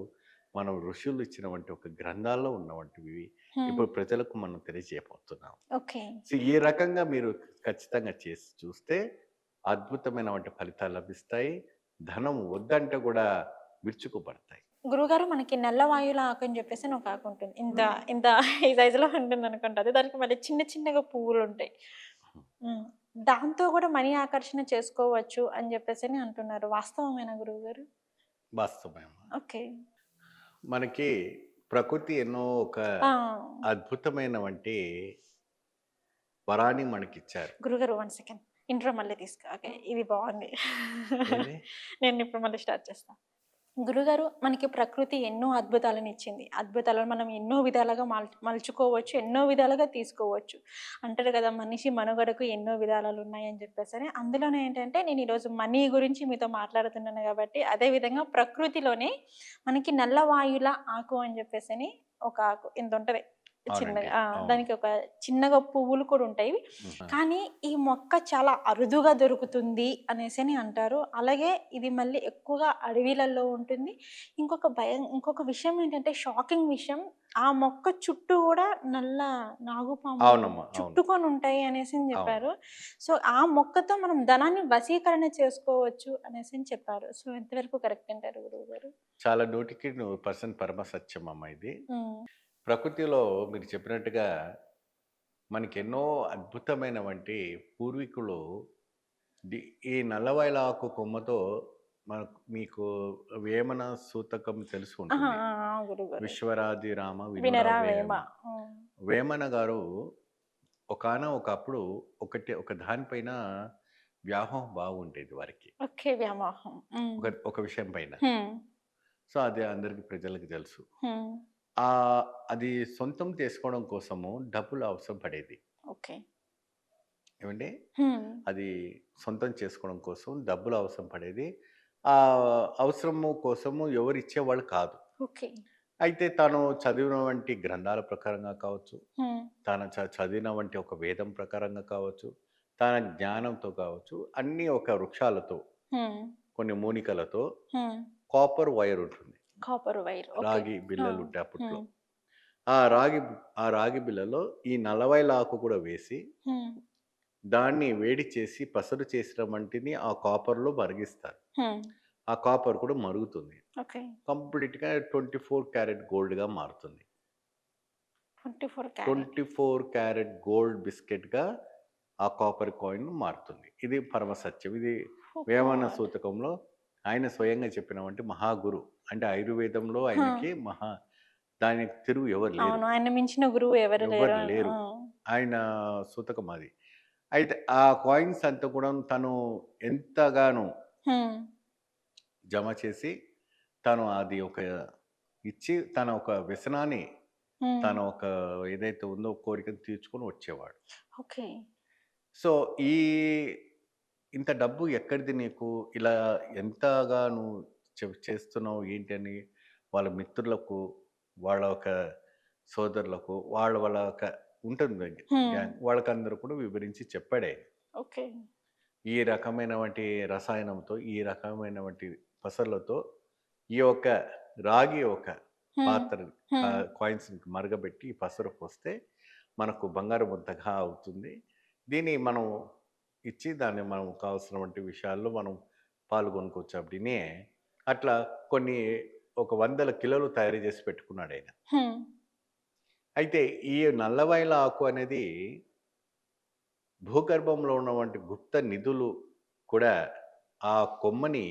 మనం ఋషులు ఇచ్చినవంటి ఒక గ్రంథాల్లో ఉన్నవంటివి హ్మ్. ఇప్పుడు ప్రజలకు మనం తెలియజేయబోతున్నాం. ఓకే. సో, ఈ రకంగా మీరు ఖచ్చితంగా చేసి చూస్తే అద్భుతమైనటువంటి ఫలితాలు లభిస్తాయి. ధనం వద్దంటే కూడా విరుచుకుపడతాయి. గురువుగారు మనకి నల్ల వాయువుల ఆకు అని చెప్పేసి ఒక ఆకు ఉంటుంది. ఇంత ఇంత ఈ సైజులో ఉంటుందనుకుంటా. అది దానికి మళ్ళీ చిన్న చిన్నగా పువ్వులుంటాయి. హ్మ్. దాంతో గూడా మనీ ఆకర్షణ చేసుకోవచ్చు అని జెప్పేసని అంటున్నారు. వాస్తవమేనా గురువుగారు? వాస్తవమే. ఓకే. మనకి ప్రకృతి ఎన్నో ఒక ఆ! అద్భుతమైనవంటి వరాన్ని మనకిచ్చారు. గురువుగారు 1 సెకండ్. ఇంట్రో మళ్ళీ ఓకే. ఇది బావుంది. ఏది? నేనిప్పుడు మళ్ళీ స్టార్ట్ చేస్తా. గురుగారు మనకి ప్రకృతి ఎన్నో అద్భుతాలనిచ్చింది. అద్భుతాలను మనం ఎన్నో విధాలుగా మలుచుకోవచ్చు. ఎన్నో విధాలుగా తీసుకోవచ్చు. అంటారు కదా! మనిషి మనుగడకు ఎన్నో విధానాలున్నాయని జెప్పేసని. అందులోనే ఏంటంటే నేను ఈరోజు మనీ గురించి మీతో మాట్లాడుతున్నాను గాబట్టి, అదే విధంగా ప్రకృతిలోనే మనకి నల్ల వాయుల ఆకు అని జెప్పేసని ఒక ఆకు ఇంత ఉంటది అవునండి. చిన్నగా. అవును. దానికి ఒక చిన్నగా పువ్వులు కూడా ఉంటాయి. హుహు. కానీ ఈ మొక్క చాలా అరుదుగా దొరుకుతుంది అనేసని అంటారు. అలాగే ఇది మళ్ళీ ఎక్కువగా అడవిలలో ఉంటుంది. ఇంకొక విషయం ఏంటంటే షాకింగ్ విషయం, ఆ మొక్క చుట్టూ గూడా నల్ల నాగుపాములు అవునమ్మా. అవును. చుట్టుకొని ఉంటాయి అనేసని అవును. జెప్పారు. సో, ఆ మొక్కతో మనం ధనాన్ని వశీకరణ చేసుకోవచ్చు అనేసని చెప్పారు. సో, ఎంతవరకు కరెక్ట్ అంటారు గురువుగారు? చాలా 100కి 100% పరమ సత్యమమ్మా ఇది. హ్మ్. ప్రకృతిలో మీరు చెప్పినట్టుగా మనకెన్నో అద్భుతమైనవంటి పూర్వీకులు ది ఈ నల్లవైలాకు కొమ్మతో మీకు వేమన సూతకం తెలిసి ఆహా! ఉంటుంది. గురువుగారు. విశ్వరాధిరామ వినురా వినరా వేమ. వేమ. హ్మ్. వేమన గారు ఒకప్పుడు ఒక దానిపైన వ్యామోహం బాగుండేది వారికి. ఓకే. వ్యామోహం. హ్మ్. ఒక విషయం పైన. హ్మ్. సో, అది అందరికి ప్రజలకి తెలుసు. హ్మ్. అది సొంతం చేసుకోవడం కోసము డబ్బులు అవసరం పడేది. ఓకే. ఏవండీ? హ్మ్. అది సొంతం చేసుకోవడం కోసం డబ్బులు అవసరం పడేది. అవసరము కోసము ఎవరు ఇచ్చేవాళ్ళు కాదు. ఓకే. అయితే తను చదివినవంటి గ్రంథాల ప్రకారంగా కావచ్చు, హ్మ్. తను చదివినవంటి ఒక వేదం ప్రకారంగా కావచ్చు, తన జ్ఞానంతో కావచ్చు, అన్నీ ఒక వృక్షాలతో, హ్మ్. కొన్ని మూలికలతో హ్మ్. కాపర్ వైర్ ఉంటుంది. Copper wire. ఓకే. రాగి ఆ! బిళ్ళలుంటాయి అప్పట్లో. హ్మ్. ఆ రాగి ఆ రాగి బిళ్ళలో ఈ నలవైలాకు కూడా వేసి, హ్మ్. దాన్ని వేడి చేసి పసరు చేసిన వంటిని ఆ కాపర్‌లో మరిగిస్తారు. హ్మ్. ఆ కాపర్ కూడా మరుగుతుంది. ఓకే. కంప్లీట్‌గా 24 క్యారెట్ గోల్డ్‌గా మారుతుంది. 24 క్యారెట్. 24 క్యారెట్ గోల్డ్ బిస్కెట్‌గా ఆ కాపర్ కాయిన్ మారుతుంది. ఇది పరమ సత్యం. ఇది ఓహ్ వేమన గాడ్! సూతకంలో ఆయన స్వయంగా చెప్పినవంటి మహాగురు. అంటే ఆయుర్వేదంలో ఆ! ఆయనకి దానికి తిరుగు ఎవరు లేరు. అవును. ఆయన మించిన గురువు ఎవరు లేరు ఎవ్వరు అని. లేరు. ఆ! ఆయన సూతకం అది. అయితే ఆ కాయిన్స్ అంతా కూడా తను ఎంతగానో హ్మ్. జమ చేసి, తను అది ఇచ్చి తన ఒక వ్యసనాన్ని, హ్మ్. తన ఒక ఏదైతే ఉందో కోరికను తీర్చుకొని వచ్చేవాడు. ఓకే. సో, ఇంత డబ్బు ఎక్కడిది నీకు? ఇలా ఎంతగా నువ్వు చేస్తున్నావు ఏంటి అని వాళ్ళ మిత్రులకు, వాళ్ళ ఒక సోదరులకు, వాళ్ళ ఒక ఉంటుంది హ్మ్. గ్యాంగ్. వాళ్ళకందరూ కూడా వివరించి చెప్పాడాయన. ఓకే. ఈ రకమైనవంటి రసాయనంతో, ఈ రకమైనవంటి పసర్లతో ఈ యొక్క రాగి ఒక హ్మ్. పాత్ర హ్మ్. కాయిన్స్‌ని మరగబెట్టి ఈ పసరు పోస్తే మనకు బంగారు ముద్దగా అవుతుంది. దీన్ని మనం దాన్ని మనం కావాల్సినటువంటి విషయాల్లో మనం పాల్గొనుకోవచ్చు అప్పుడిని అట్లా కొన్ని ఒక వందల కిలోలు తయారు చేసి పెట్టుకున్నాడాయన. హ్మ్. అయితే ఈ నల్లవైల ఆకు అనేది భూగర్భంలో ఉన్నటువంటి గుప్త నిధులు కూడా ఆ కొమ్మని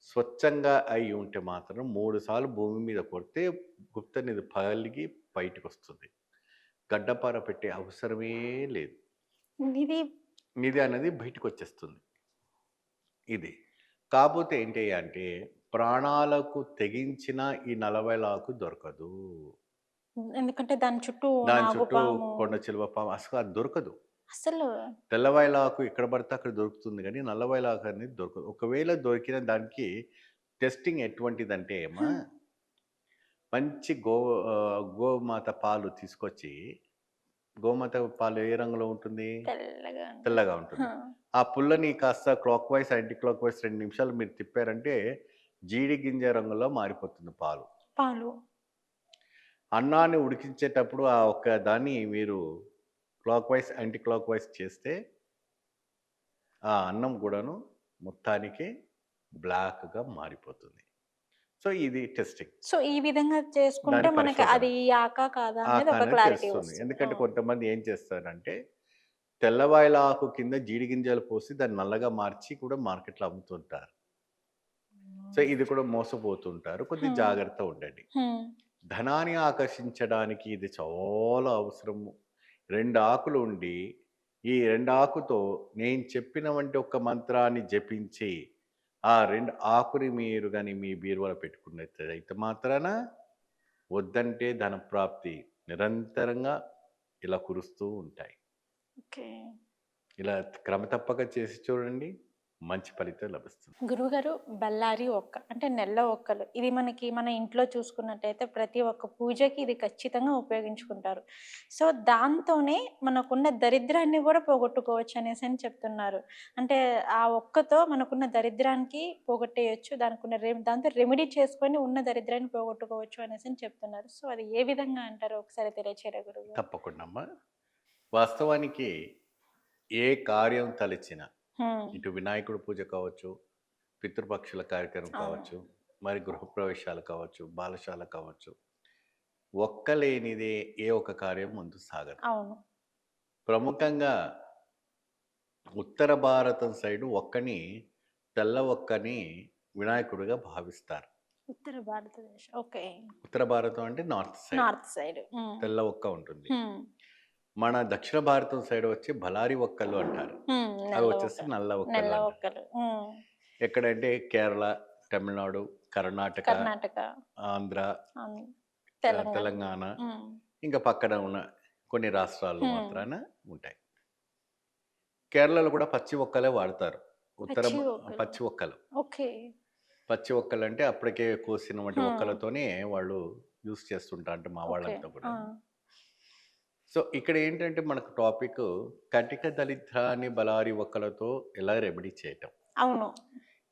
స్వచ్ఛంగా అయి ఉంటే మాత్రం 3 సార్లు భూమి మీద కొడితే గుప్త నిధి పగిలి బయటికొస్తుంది. గడ్డపార పెట్టే అవసరమే లేదు. ఇది నిధి అనేది బయటికొచ్చేస్తుంది. ఇది. కాపోతే ఏంటి అంటే ప్రాణాలకు తెగించిన ఈ నలవైలాకు దొరకదు. ఎందుకంటే దాని చుట్టూ దాని చుట్టూ నాగుపాము కొండ చిలువ పాము అసలు అది దొరకదు. అసలు తెల్లవాయిలాకు ఎక్కడ పడితే అక్కడ దొరుకుతుంది గానీ, నల్లవాయిలాకు అనేది దొరకదు. ఒకవేళ దొరికిన దానికి టెస్టింగ్ ఎటువంటిదంటే హ్మ్. మంచి గోమాత పాలు తీసుకొచ్చి గోమాత పాలు ఏ రంగులో ఉంటుంది? తెల్లగా ఉంటుంది. తెల్లగా ఆ! ఉంటుంది. ఆ పుల్లని కాస్త clockwise, anticlockwise 2 నిమిషాలు మీరు తిప్పారంటే, జీడి గింజ రంగులో మారిపోతుంది పాలు. పాలు. అన్నాన్ని ఉడికించేటప్పుడు ఆ ఒక్క దాన్ని మీరు clockwise, anticlockwise చేస్తే ఆ అన్నం గూడాను మొత్తానికి బ్లాక్‌గా మారిపోతుంది. సో, ఇది టెస్టింగ్. సో, ఈ విధంగా చేసుకుంటే దాని మనకి పరిశోధన. అది ఆకా కాదా ఆ అనేది ఒక అనేది క్లారిటీ తెలుస్తుంది. వస్తుంది. ఆ! ఎందుకంటే కొంతమంది ఏం చేస్తారంటే, తెల్లవాయల ఆకు కింద జీడి గింజలు పోసి దాన్ని నల్లగా మార్చి కూడా మార్కెట్‌లో అమ్ముతుంటారు. సో, ఇది కూడా మోసపోతుంటారు. కొద్దిగా హ్మ్. జాగ్రత్త ఉండండి. హ్మ్. ధనాన్ని ఆకర్షించడానికి ఇది చాలా అవసరము. 2 ఆకులు ఉండి, ఈ 2 ఆకుతో నేను చెప్పినవంటి ఒక మంత్రాన్ని జపించి, ఆ 2 ఆకుని మీరు గాని మీ బీరువాలో పెట్టుకున్నట్లయితే మాత్రాన వద్దంటే ధనప్రాప్తి నిరంతరంగా ఇలా కురుస్తూ ఉంటాయి. ఓకే. ఇలా క్రమ తప్పక చేసి చూడండి. మంచి ఫలితం లభిస్తుంది. గురువుగారు, బళ్ళారి ఒక్క అంటే నెల్ల ఒక్కలు ఇది మనకి మన ఇంట్లో చూసుకున్నట్టయితే ప్రతి ఒక్క పూజకి ఇది ఖచ్చితంగా ఉపయోగించుకుంటారు. సో దాంతోనే మనకున్న దరిద్రాన్ని కూడా పోగొట్టుకోవచ్చు అనేసి అని చెప్తున్నారు. అంటే ఆ ఒక్కతో మనకున్న దరిద్రానికి పోగొట్టేయచ్చు, దాంతో రెమెడీ చేసుకొని ఉన్న దరిద్రాన్ని పోగొట్టుకోవచ్చు అనేసి అని చెప్తున్నారు. సో అది ఏ విధంగా అంటారు ఒకసారి తెలియచేయరా గురువు? తప్పకుండా అమ్మా. వాస్తవానికి ఏ కార్యం తలచినా, ఇటు వినాయకుడి పూజ కావచ్చు, పితృపక్షుల కార్యక్రమం అవును. కావచ్చు, మరి గృహప్రవేశాలు కావచ్చు, బాలశాల కావచ్చు, ఒక్కలేనిదే ఏ ఒక్క కార్యం ముందు సాగదు. అవును. ప్రముఖంగా ఉత్తర భారతం సైడు ఒక్కని, తెల్ల ఒక్కని వినాయకుడిగా భావిస్తారు. ఉత్తర భారతదేశం. ఓకే. ఉత్తర భారతం అంటే నార్త్ సైడ్ నార్త్ సైడ్. తెల్ల ఒక్క ఉంటుంది. మన దక్షిణ భారతం సైడ్ వచ్చి బలారి ఒక్కలు అంటారు. అవి నల్ల వచ్చేసి ఒక్కలు. నల్ల ఒక్కలు నల్ల అంటారు. ఒక్కలు. ఎక్కడంటే కేరళ, తమిళనాడు, కర్ణాటక, కర్ణాటక, ఆంధ్ర, అవును, తెలంగాణ. తెలంగాణ, హ్మ్. ఇంకా పక్కన ఉన్న కొన్ని రాష్ట్రాల్లో హ్మ్. మాత్రాన ఉంటాయి. కేరళలో కూడా పచ్చి ఒక్కలే వాడతారు. ఉత్తర పచ్చి ఒక్కలు. పచ్చి ఒక్కలు. ఓకే. పచ్చి ఒక్కలు అంటే అప్పటికే కోసినటువంటి హ్మ్. ఒక్కలతోనే వాళ్ళు యూస్ చేస్తుంటారు, అంటే మా ఓకే. వాళ్ళంతా కూడా. ఆ. సో ఇక్కడ ఏంటంటే మనకు టాపిక్ కటిక దళిద్రాన్ని బలారి ఒక్కలతో ఎలా రెమెడీ చేయటం, అవును.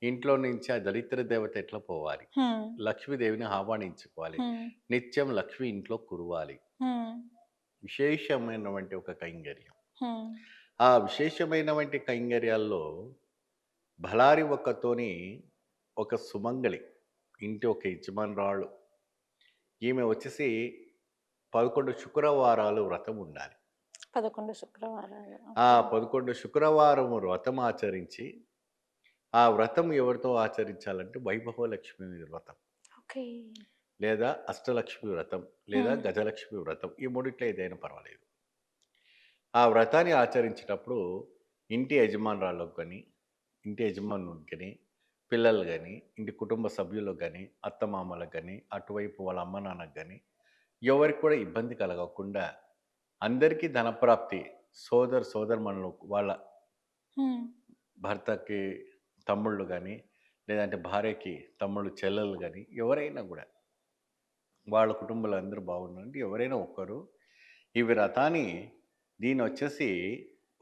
ఇంట్లో నుంచి ఆ దళిద్ర దేవత ఎట్లా పోవాలి, హ్మ్. లక్ష్మీదేవిని ఆహ్వానించుకోవాలి, హ్మ్. నిత్యం లక్ష్మి ఇంట్లో కురవాలి, హ్మ్. విశేషమైనటువంటి ఒక కైంకర్యం. హ్మ్. ఆ విశేషమైనటువంటి కైంకర్యాల్లో బలారి ఒక్కతోని ఒక సుమంగళి, ఇంటి ఒక యజమానురాలు, ఈమె వచ్చేసి 11 శుక్రవారాలు వ్రతం ఉండాలి. 11 శుక్రవారాలు. ఆ ఓకే. 11 శుక్రవారం వ్రతం ఆచరించి, ఆ వ్రతం ఎవరితో ఆచరించాలంటే వైభవ లక్ష్మి వ్రతం, ఓకే. లేదా అష్టలక్ష్మి వ్రతం, లేదా హ్మ్. గజలక్ష్మి వ్రతం, ఈ మూడిట్లో ఏదైనా పర్వాలేదు. ఆ వ్రతాన్ని ఆచరించేటప్పుడు ఇంటి యజమానురాళ్ళకు కానీ, ఇంటి యజమానునికి కానీ, పిల్లలు కానీ, ఇంటి కుటుంబ సభ్యులకు కానీ, అత్తమామలకు కానీ, అటువైపు వాళ్ళ అమ్మ నాన్నకు కానీ ఎవరికి కూడా ఇబ్బంది కలగకుండా అందరికీ ధనప్రాప్తి, సోదరమణులు వాళ్ళ హ్మ్. భర్తకి తమ్ముళ్ళు కానీ, లేదంటే భార్యకి తమ్ముళ్ళు చెల్లెలు కానీ, ఎవరైనా కూడా వాళ్ళ కుటుంబాలు అందరూ బాగుండాలంటే ఎవరైనా ఒక్కరు ఈ వ్రతాన్ని, దీని వచ్చేసి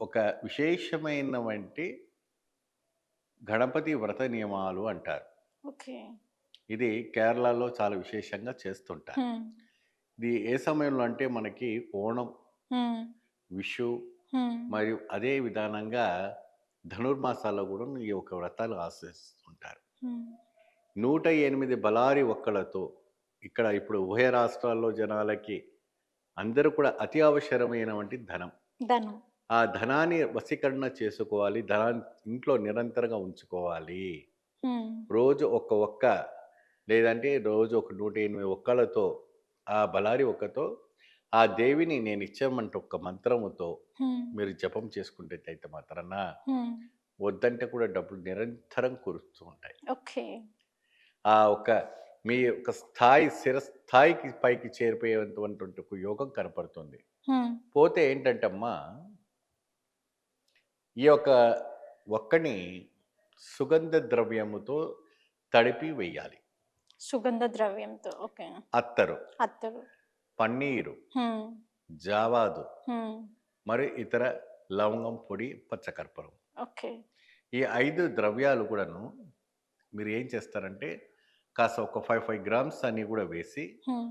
ఒక విశేషమైనటువంటి గణపతి వ్రత నియమాలు అంటారు. ఓకే. ఇది కేరళలో చాలా విశేషంగా చేస్తుంటారు. హ్మ్. ఇది ఏ సమయంలో అంటే మనకి ఓణం, హ్మ్. విషు, హ్మ్. మరియు అదే విధానంగా ధనుర్మాసాల్లో కూడా ఈ యొక్క వ్రతాలు ఆచరిస్తుంటారు. హ్మ్. 108 బలారి ఒక్కలతో ఇక్కడ ఇప్పుడు ఉభయ రాష్ట్రాల్లో జనాలకి అందరూ కూడా అతి అవసరమైనటువంటి ధనం. ధనం. ఆ ధనాన్ని వశీకరణ చేసుకోవాలి. ధనాన్ని ఇంట్లో నిరంతరంగా ఉంచుకోవాలి. హ్మ్. రోజు ఒక్క లేదంటే రోజు ఒక 108 ఒక్కలతో, ఆ బలారి ఒక్కతో ఆ దేవిని నేను ఇచ్చామంటే ఒక్క మంత్రముతో హ్మ్. మీరు జపం చేసుకునేటైతే మాత్రాన హ్మ్. వద్దంటే కూడా డబ్బులు నిరంతరం కురుస్తూ ఉంటాయి. ఓకే. ఆ ఒక మీ యొక్క స్థాయి స్థిరస్థాయికి పైకి చేరిపోయేటువంటి ఒక యోగం కనపడుతుంది. హ్మ్. పోతే ఏంటంటే అమ్మా, ఈ యొక్క ఒక్కని సుగంధ ద్రవ్యముతో తడిపి వెయ్యాలి. సుగంధ ద్రవ్యంతో. ఓకే. అత్తరు, అత్తరు. పన్నీరు, హ్మ్. జావాదు, హ్మ్. మరి ఇతర లవంగం పొడి, పచ్చకర్పూరం, ఓకే. ఈ 5 ద్రవ్యాలు కూడాను మీరు ఏం చేస్తారంటే కాస్త ఒక 5 గ్రామ్స్ అన్నీ కూడా వేసి, హ్మ్.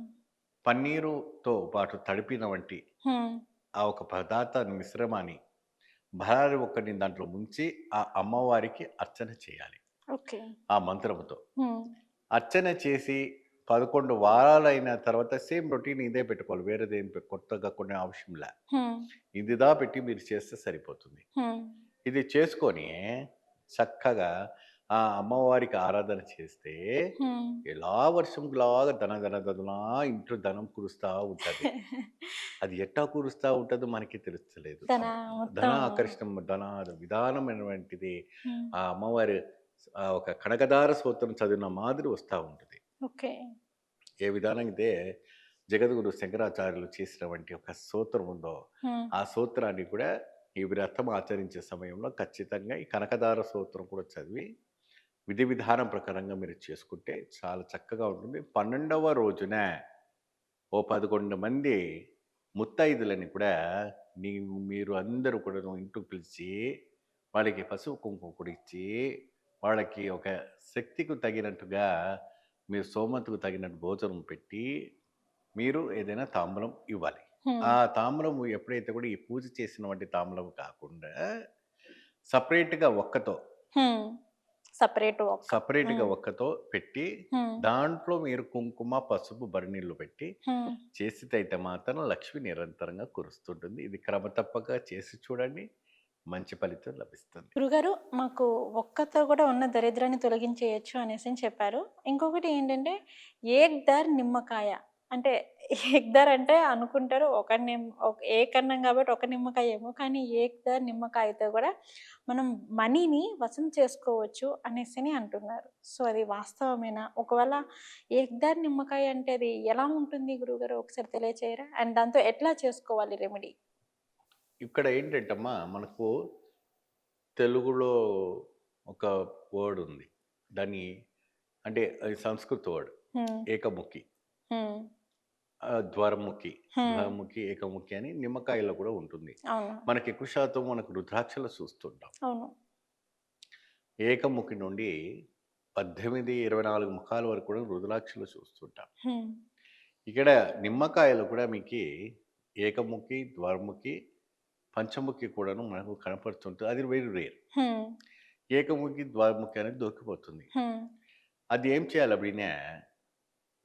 పన్నీరుతో పాటు తడిపిన వంటి హ్మ్. ఆ ఒక పదార్థాన్ని మిశ్రమాన్ని బలారి ఒక్కడిని దాంట్లో ముంచి ఆ అమ్మవారికి అర్చన చేయాలి ఓకే. ఆ మంత్రముతో. హ్మ్. అర్చన చేసి 11 వారాలైన తర్వాత సేమ్ రొటీన్ ఇదే పెట్టుకోవాలి. వేరేదేం కొత్తగా కొన్ని అవసరంలే. హ్మ్. ఇదిదా పెట్టి మీరు చేస్తే సరిపోతుంది. హ్మ్. ఇది చేసుకొని చక్కగా ఆ అమ్మవారికి ఆరాధన చేస్తే హ్మ్. ఎలా వర్షంలాగా ధన ఇంట్లో ధనం కురుస్తా ఉంటది. అది ఎట్టా కురుస్తా ఉంటదో మనకి తెలుస్తలేదు. తన ధన మొత్తం. ఆకర్షణ, విధానమైనటువంటిది హ్మ్. ఆ అమ్మవారి ఒక కనకదార స్తోత్రం చదివిన మాదిరి వస్తా ఉంటది. ఓకే. ఏ విధానంగా అయితే జగద్గురు శంకరాచార్యులు చేసినటువంటి ఒక స్తోత్రం ఉందో, హ్మ్. ఆ స్తోత్రాన్ని కూడా ఈ వ్రతం ఆచరించే సమయంలో ఖచ్చితంగా ఈ కనకదార స్తోత్రం కూడా చదివి విధి విధానం ప్రకారంగా మీరు చేసుకుంటే చాలా చక్కగా ఉంటుంది. 12వ రోజున ఓ 11 మంది ముత్తైదులని కూడా మీరు అందరూ కూడాను ఇంటికి పిలిచి, వాళ్ళకి పసుపు, కుంకుమ కూడా ఇచ్చి, వాళ్ళకి ఒక శక్తికి తగినట్టుగా మీరు స్తోమతకు తగినట్టు భోజనం పెట్టి, మీరు ఏదైనా తాంబూలం ఇవ్వాలి. హ్మ్. ఆ తాంబూలము ఎప్పుడైతే కూడా ఈ పూజ చేసినవంటి తాంబూలం కాకుండా సెపరేట్‌గా ఒక్కతో హ్మ్. సెపరేట్ ఒక్క. సెపరేట్‌గా హ్మ్. ఒక్కతో పెట్టి, హ్మ్. దాంట్లో మీరు కుంకుమ, పసుపు, బరినీళ్ళు పెట్టి హ్మ్. చేసితైతే మాత్రం లక్ష్మి నిరంతరంగా కురుస్తుంటుంది. ఇది క్రమ తప్పక చేసి చూడండి. మంచి ఫలితం లభిస్తుంది. గురుగారు, మాకు ఒక్కతో కూడా ఉన్న దరిద్రాన్ని తొలగించేయొచ్చు అనేసని చెప్పారు. ఇంకొకటి ఏంటంటే, ఏక్‌దార్ నిమ్మకాయ. అంటే ఏక్‌దార్ అంటే అనుకుంటారు ఒక ఏకన్నం కాబట్టి ఒక నిమ్మకాయేమో. కానీ ఏక్‌దార్ నిమ్మకాయతో కూడా మనం మనీని వశం చేసుకోవచ్చు అనేసని అంటున్నారు. సో, అది వాస్తవమేనా? ఒకవేళ ఏక్‌దార్ నిమ్మకాయ అంటే అది ఎలా ఉంటుంది గురువుగారు? ఒకసారి తెలియచేయరా? అండ్ దాంతో ఎట్లా చేసుకోవాలి రెమెడీ? ఇక్కడ ఏంటంటమ్మా మనకు తెలుగులో ఒక వర్డ్ ఉంది. దాన్ని అంటే అది సంస్కృత వర్డ్. హ్మ్. ఏకముఖి. హ్మ్. ద్వారముఖి. హ్మ్. ద్వారముఖి, ఏకముఖి అని నిమ్మకాయలో కూడా ఉంటుంది. అవును. మనకి ఎక్కువ శాతం మనకు రుద్రాక్షలో చూస్తుంటాం. అవును. ఏకముఖి నుండి 18, 24 ముఖాల వరకు కూడా రుద్రాక్షలో చూస్తుంటాం. హ్మ్. ఇక్కడ నిమ్మకాయలో కూడా మీకి ఏకముఖి, ద్వారముఖి, పంచముఖి కూడాను మనకు కనపడుతుంటుంది. అది వెరీ రేర్. హ్మ్. ఏకముఖి, ద్వారముఖి అనేది దొరికిపోతుంది. హ్మ్. అది ఏం చేయాలి అప్పుడినే,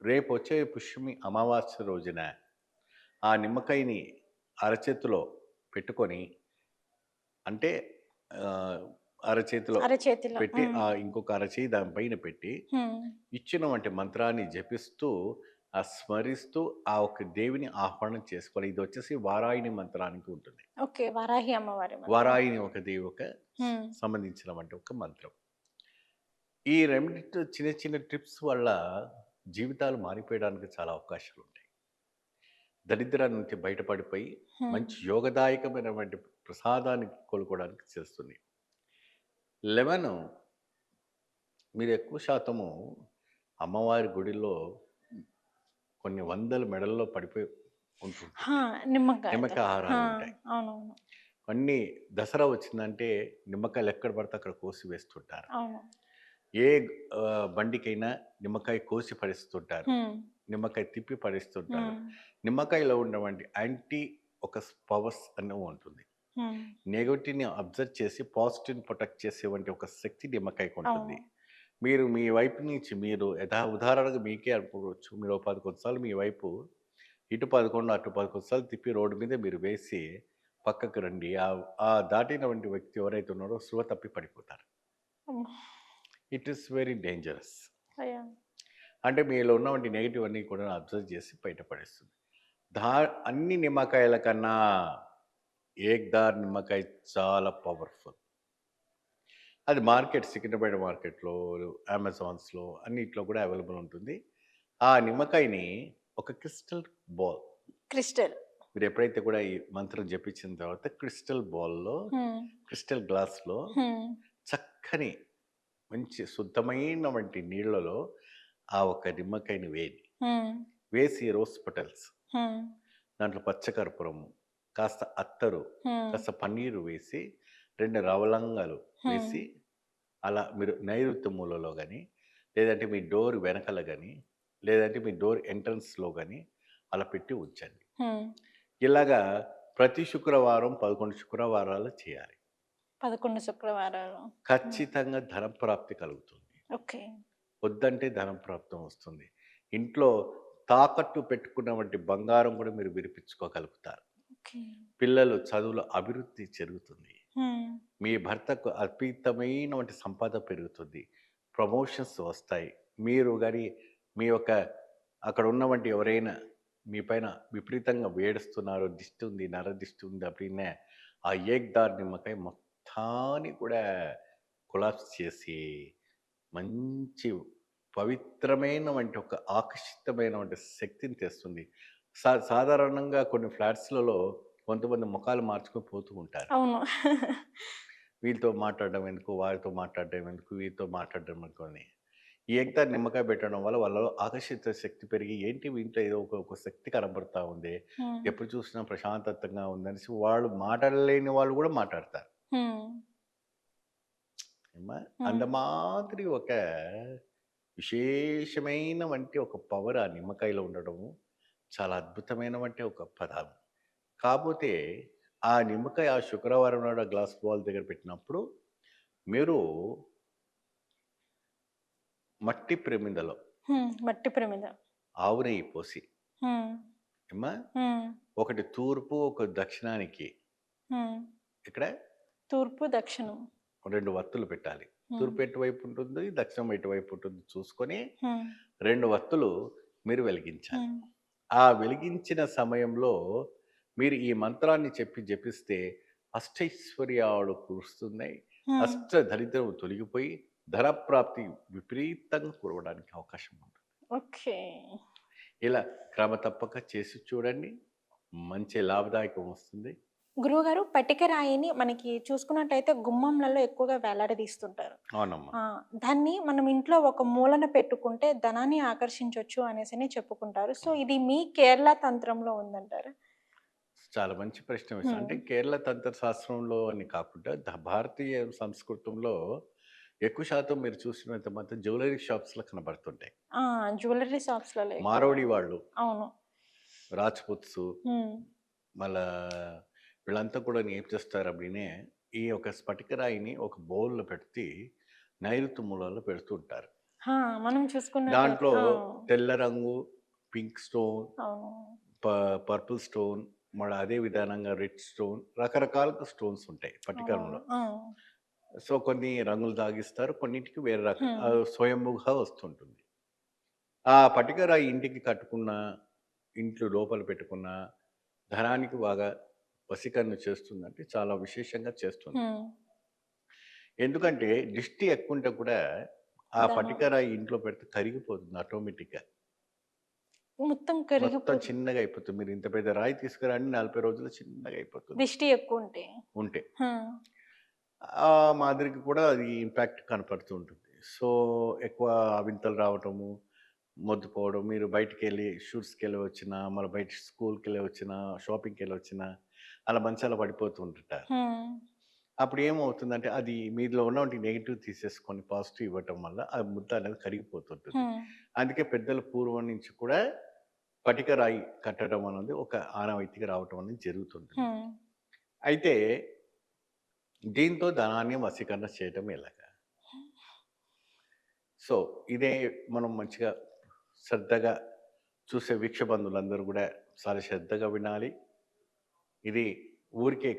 రేపొచ్చే పుష్యమి అమావాస్య రోజున ఆ నిమ్మకాయని అరచేతిలో పెట్టుకొని అంటే ఆహ్, అరచేతిలో అరచేతిలో. పెట్టి హ్మ్. ఇంకొక అరచేయి దాని పైన పెట్టి హ్మ్. ఇచ్చినవంటి మంత్రాన్ని జపిస్తూ, స్మరిస్తూ ఆ ఒక్క దేవిని ఆహ్వానం చేసుకోవాలి. ఇదొచ్చేసి వారాహిని మంత్రానికి ఉంటుంది. ఓకే. వారాహి అమ్మవారి మంత్రం. వారాహిని ఒక దేవి హ్మ్. సంబంధించినవంటి ఒక మంత్రం. ఈ రెమెడీతో చిన్న చిన్న ట్రిప్స్ వల్ల జీవితాలు మారిపోయడానికి చాలా అవకాశాలుంటాయి. దరిద్రం నుంచి బయటపడిపోయి హ్మ్. మంచి యోగదాయకమైనటువంటి ప్రసాదానికి కోలుకోవడానికి చేస్తుంది. లెమను మీరు ఎక్కువ శాతము అమ్మవారి గుడిలో కొన్ని వందల మెడల్లో పడిపోయి ఆ! ఉంటుంటుంది. నిమ్మకాయతో. నిమ్మకాయ ఆ! హారాలు ఉంటాయి. అవునవును. అన్నీ దసరా వచ్చిందంటే నిమ్మకాయలు ఎక్కడ పడితే అక్కడ కోసి వేస్తుంటారు. అవును. ఏ బండికైనా నిమ్మకాయ కోసి పడేస్తుంటారు. హ్మ్. నిమ్మకాయ తిప్పి పడేస్తుంటారు. హ్మ్. నిమ్మకాయలో ఉన్నటువంటి యాంటీ ఒక పవర్స్ అనేవి ఉంటుంది. హ్మ్. నెగటివ్‌ని అబ్జర్వ్ చేసి పాజిటివ్‌ని ప్రొటెక్ట్ చేసేవంటి ఒక శక్తి నిమ్మకాయకుంటుంది. అవును. మీరు మీ వైపు నుంచి మీరు ఉదాహరణకు మీకే అనుకోవచ్చు. మీరు ఓ 11 సార్లు మీ వైపు ఇటు 11 అటు 11 సార్లు తిప్పి రోడ్డు మీద మీరు వేసి పక్కకు రండి. ఆ దాటినటువంటి వ్యక్తి ఎవరైతే ఉన్నారో స్పృహ తప్పి పడిపోతారు. హ్మ్. It is very dangerous. అయ్యో! అంటే మీలో ఉన్నవంటి నెగెటివ్ అన్నీ కూడా అబ్జర్వ్ చేసి బయట పడేస్తుంది. దా అన్ని నిమ్మకాయల కన్నా ఏక్దార్ నిమ్మకాయ చాలా పవర్‌ఫుల్. అది సికింద్రాబాద్ మార్కెట్‌లో, అమెజాన్స్‌లో అన్నిట్లో కూడా అవైలబుల్ ఉంటుంది. ఆ నిమ్మకాయని ఒక క్రిస్టల్ బాల్ క్రిస్టల్. మీరెప్పుడైతే కూడా ఈ మంత్రం జపించిన తర్వాత క్రిస్టల్ బాల్‌లో, హ్మ్. క్రిస్టల్ గ్లాస్‌లో హ్మ్. చక్కని మంచి శుద్ధమైనవంటి నీళ్ళలో ఆ ఒక్క నిమ్మకాయని వేయండి. హ్మ్. వేసి రోజ్ పెటల్స్ హ్మ్. దాంట్లో పచ్చకర్పూరము, కాస్త అత్తరు, హ్మ్. కాస్త పన్నీరు వేసి, 2 లవంగాలు హ్మ్. వేసి అలా మీరు నైరుతి మూలలో గాని, లేదంటే మీ డోర్ వెనకాల గాని, లేదంటే మీ డోర్ ఎంట్రన్స్‌లో గాని అలా పెట్టి ఉంచండి. హ్మ్. ఇలాగా ప్రతి శుక్రవారం 11 శుక్రవారాలు చేయాలి. 11 శుక్రవారాలు. హ్మ్. ఖచ్చితంగా ధన ప్రాప్తి కలుగుతుంది. ఓకే. వద్దంటే ధన ప్రాప్తం వస్తుంది. ఇంట్లో తాకట్టు పెట్టుకున్నవంటి బంగారం కూడా మీరు విడిపించుకోగలుగుతారు. ఓకే. పిల్లలు చదువులో అభివృద్ధి జరుగుతుంది. హ్మ్. మీ భర్తకు అద్భుతమైనటువంటి సంపాదన పెరుగుతుంది. ప్రమోషన్స్ వస్తాయి. మీరు గాని మీ యొక్క అక్కడ ఉన్నవంటి ఎవరైనా మీ పైన విపరీతంగా వేడుస్తున్నారు, దిష్టి ఉంది, నరదిష్టి ఉంది అప్పుడినే ఆ ఏక్దార్ నిమ్మకాయ మొత్తాన్ని కూడా కొలాప్స్ చేసి మంచి పవిత్రమైనవంటి ఒక ఆకర్షితమైనటువంటి శక్తిని తెస్తుంది. సాధారణంగా కొన్ని ఫ్లాట్స్‌లలో కొంతమంది ముఖాలు మార్చుకొని పోతూ ఉంటారు. అవును. వీళ్ళతో మాట్లాడడం ఎందుకు, వారితో మాట్లాడడం ఎందుకు, వీరితో మాట్లాడడం ఎందుకు అని. ఈ ఎగతాళి నిమ్మకాయ పెట్టడం వల్ల వాళ్ళలో ఆకర్షిత శక్తి పెరిగి ఏంటి వీంట్లో ఏదో ఒక శక్తి కనబడతా ఉంది. హ్మ్. ఎప్పుడు చూసినా ప్రశాంతతంగా ఉందనేసి వాళ్ళు మాట్లాడలేని వాళ్ళు కూడా మాట్లాడతారు. హ్మ్. ఏమ్మా? హ్మ్. అంత మాదిరి ఒక విశేషమైన వంటి ఒక పవర్ ఆ నిమ్మకాయలో ఉండడము చాలా అద్భుతమైన వంటి ఒక పదార్థం. కాపోతే ఆ నిమ్మకాయ ఆ శుక్రవారం నాడు ఆ గ్లాస్ బాల్ దగ్గర పెట్టినప్పుడు మీరు మట్టి ప్రమిదలో హ్మ్. మట్టి ప్రమిద. ఆవు నెయ్యి పోసి హ్మ్. ఏమ్మా? హ్మ్. ఒకటి తూర్పు, ఒక దక్షిణానికి హ్మ్. ఇక్కడ తూర్పు, దక్షిణం. 2 వత్తులు పెట్టాలి. హ్మ్. తూర్పు ఎటువైపు ఉంటుంది, దక్షిణం ఎటువైపు ఉంటుంది చూసుకొని హ్మ్. 2 వత్తులు మీరు వెలిగించాలి. హ్మ్. ఆ వెలిగించిన సమయంలో మీరు ఈ మంత్రాన్ని జపిస్తే అష్టైశ్వర్యాలు కురుస్తున్నాయి. హ్మ్. అష్ట దరిద్రం తొలగిపోయి ధనప్రాప్తి విపరీతంగా కురవడానికి అవకాశం ఉంటుంది. ఓకే. ఇలా క్రమ తప్పక చేసి చూడండి. మంచి లాభదాయకం వస్తుంది. గురువుగారు పట్టిక రాయిని మనకి చూసుకున్నట్టయితే గుమ్మంలలో ఎక్కువగా వేలాడదీస్తుంటారు. అవునమ్మా. ఆ! దాన్ని మనం ఇంట్లో ఒక మూలన పెట్టుకుంటే ధనాన్ని ఆకర్షించొచ్చు అనేసని చెప్పుకుంటారు. సో, ఇది మీ కేరళ తంత్రంలో ఉందంటారా? చాలా మంచి ప్రశ్న వేశారు. హ్మ్. అంటే కేరళ తంత్ర శాస్త్రంలో అని కాకుండా భారతీయ సంస్కృతంలో ఎక్కువ శాతం మీరు చూసినంత మాత్రం జ్యువెలరీ షాప్స్‌లో కనబడుతుంటాయి. ఆ! జ్యువెల్లరీ షాప్స్‌లలో ఎక్కువ. మారోడి వాళ్ళు, అవును. రాజ్‌పుత్సు హ్మ్. మళ్ళా వీళ్ళంతా కూడా ఏం చేస్తారు అప్పుడినే ఈ యొక్క స్ఫటిక రాయిని ఒక బౌల్‌లో పెట్టి నైరుతి మూలలో పెడుతూ ఉంటారు. ఆ! మనం చూసుకున్నట్టయితే దాంట్లో ఆ! తెల్ల రంగు, పింక్ స్టోన్, అవును. ప పర్పుల్ స్టోన్, మళ్ళా అదే విధానంగా రెడ్ స్టోన్ రకరకాల స్టోన్స్ ఉంటాయి అవునవును. పటికరంలో. ఆ! సో, కొన్ని రంగులు దాగిస్తారు. కొన్నిటికి వేరే హ్మ్. స్వయంభూగా వస్తుంటుంది. ఆ పటిక రాయి ఇంటికి కట్టుకున్న, ఇంట్లో లోపల పెట్టుకున్న ధనానికి బాగా వశీకరణ చేస్తుందంటే చాలా విశేషంగా చేస్తుంది. హ్మ్. ఎందుకంటే దిష్టి ఎక్కువుంటే కూడా ఆ ధనం పటిక రాయి ఇంట్లో పెడితే కరిగిపోతుంది ఆటోమేటిక్‌గా. మొత్తం మొత్తం కరిగిపోతుంది. చిన్నగా అయిపోతుంది. మీరు ఇంత పెద్ద రాయి తీసుకురండి 40 రోజుల్లో చిన్నగా అయిపోతుంది దిష్టి ఎక్కువుంటే. ఉంటే. హ్మ్. ఆ మాదిరికి కూడా అది ఇంపాక్ట్ కనపడుతూ ఉంటుంది. సో, ఎక్కువ అవింతలు రావటము, మొద్దుపోవడం, మీరు బయటికెళ్ళి షూట్స్‌కెళ్ళి వచ్చినా, మళ్ళీ బయట స్కూల్‌కెళ్ళి వచ్చినా, షాపింగ్‌కెళ్ళి వచ్చినా, అలా మంచాన పడిపోతూ ఉంటుంటారు. హ్మ్. అప్పుడు ఏమవుతుందంటే, అది మీలో ఉన్నటువంటి నెగెటివ్ తీసేసుకొని పాజిటివ్ ఇవ్వటం వల్ల, ఆ ముద్ద అనేది కరిగిపోతుంటుంది. హ్మ్. అందుకే పెద్దలు పూర్వం నుంచి కూడా పటిక రాయి కట్టడం అనేది ఒక ఆనవాయితీగా రావటం అనేది జరుగుతుంటుంది. హ్మ్. అయితే దీంతో ధనాన్ని వశీకరణ చేయటం ఎలాగా? సో, ఇదే మనం మంచిగా శ్రద్ధగా చూసే వీక్షబంధువులందరూ గూడా చాలా శ్రద్ధగా వినాలి. ఇది ఊరికే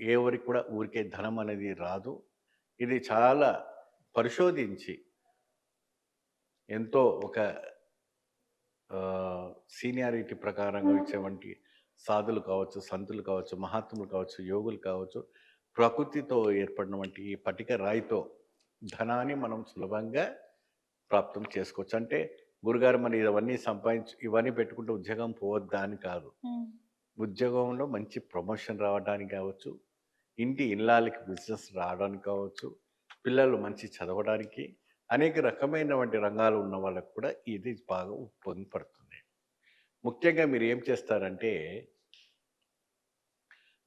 ఏ ఊరికి కూడా ఊరికే ధనం అనేది రాదు. ఇది చాలా పరిశోధించి ఎంతో ఒక సీనియారిటీ ప్రకారంగా ఇచ్చేవంటి సాధులు కావచ్చు, సంతులు కావచ్చు, మహాత్ములు కావచ్చు, యోగులు కావచ్చు, ప్రకృతితో ఏర్పడినవంటి ఈ పటిక రాయితో ధనాన్ని మనం సులభంగా ప్రాప్తం చేసుకోవచ్చు. అంటే గురుగారు మరి ఇవన్నీ ఇవన్నీ పెట్టుకుంటే ఉద్యోగం పోవద్దా అని కాదు. హ్మ్. ఉద్యోగంలో మంచి ప్రమోషన్ రావడానికి కావచ్చు, ఇంటి ఇల్లాలకి బిజినెస్ రావడానికి కావచ్చు, పిల్లలు మంచి చదవడానికి, అనేక రకమైనటువంటి రంగాలు ఉన్న వాళ్ళకి కూడా ఇది బాగా ఉపయోగపడుతుంది. ముఖ్యంగా మీరు ఏం చేస్తారంటే,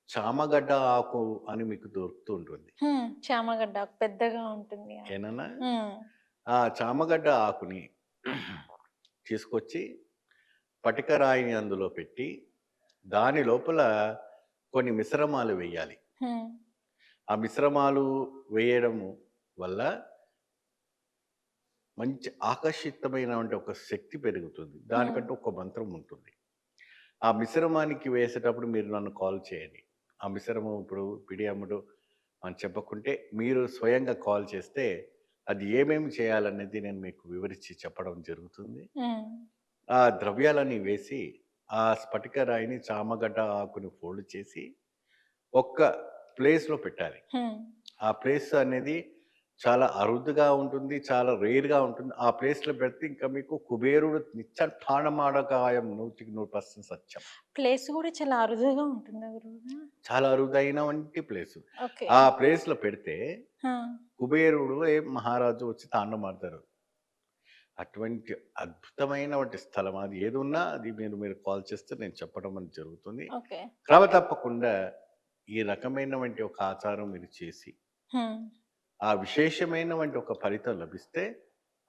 చామగడ్డ ఆకు అని మీకు దొరుకుతూ ఉంటుంది. హ్మ్. చామగడ్డ పెద్దగా ఉంటుంది. ఏనన్నా? హ్మ్. ఆ చామగడ్డ ఆకుని తీసుకొచ్చి పటిక రాయిని అందులో పెట్టి, దాని లోపల కొన్ని మిశ్రమాలు వేయాలి. హ్మ్. ఆ మిశ్రమాలు వేయడము వల్ల మంచి ఆకర్షితమైనటువంటి ఒక శక్తి పెరుగుతుంది. హ్మ్. దానికంటూ ఒక మంత్రం ఉంటుంది. ఆ మిశ్రమానికి వేసేటప్పుడు మీరు నన్ను కాల్ చేయండి. ఆ మిశ్రమం ఇప్పుడు పిడియమ్మడు అని చెప్పకుంటే, మీరు స్వయంగా కాల్ చేస్తే, అది ఏమేమి చేయాలనేది నేను మీకు వివరించి చెప్పడం జరుగుతుంది. హ్మ్. ఆ ద్రవ్యాలన్నీ వేసి, ఆ స్ఫటిక రాయిని, చామగడ్డ ఆకుని ఫోల్డ్ చేసి, ఒక్క ప్లేస్‌లో పెట్టాలి. హ్మ్. ఆ ప్లేస్ అనేది చాలా అరుదుగా ఉంటుంది. చాలా రేర్‌గా ఉంటుంది. ఆ ప్లేస్‌లో పెడితే ఇంకా మీకు కుబేరుడు నిచ్చటానమాడకాయం 100% సత్యం. ప్లేస్ గూడా చాలా అరుదుగా ఉంటుందా గురువుగారు? చాలా అరుదైనవంటి ప్లేసు. ఓకే. ఆ ప్లేస్‌లో పెడితే ఆ! కుబేరుడు మహారాజు వచ్చి తాండమాడతారు. అటువంటి అద్భుతమైనటువంటి స్థలం అది ఏదున్నా అది మీరు కాల్ చేస్తే నేను చెప్పడం అనేది జరుగుతుంది. ఓకే. క్రమ తప్పకుండా ఈ రకమైనటువంటి ఒక ఆచారం మీరు చేసి, హ్మ్. ఆ విశేషమైనటువంటి ఒక ఫలితం లభిస్తే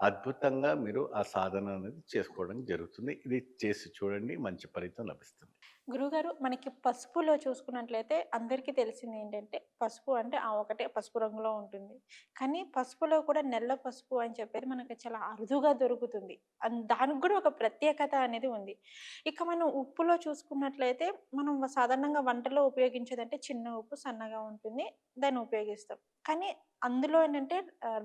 అద్భుతంగా మీరు ఆ సాధన అనేది చేసుకోవడం జరుగుతుంది. ఇది చేసి చూడండి మంచి ఫలితం లభిస్తుంది. గురువుగారు మనకి పసుపులో చూసుకున్నట్లయితే అందరికీ తెలిసిందేంటంటే, పసుపు అంటే ఆ ఒకటే పసుపు రంగులో ఉంటుంది. కానీ పసుపులో కూడా నల్ల పసుపు అని చెప్పేది మనకి చాలా అరుదుగా దొరుకుతుంది. దానికి గూడా ఒక ప్రత్యేకత అనేది ఉంది. ఇక మనం ఉప్పులో చూసుకున్నట్లయితే, మనం సాధారణంగా వంటలో ఉపయోగించేదంటే చిన్న ఉప్పు సన్నగా ఉంటుంది. దాన్ని ఉపయోగిస్తాం. కానీ అందులో ఏంటంటే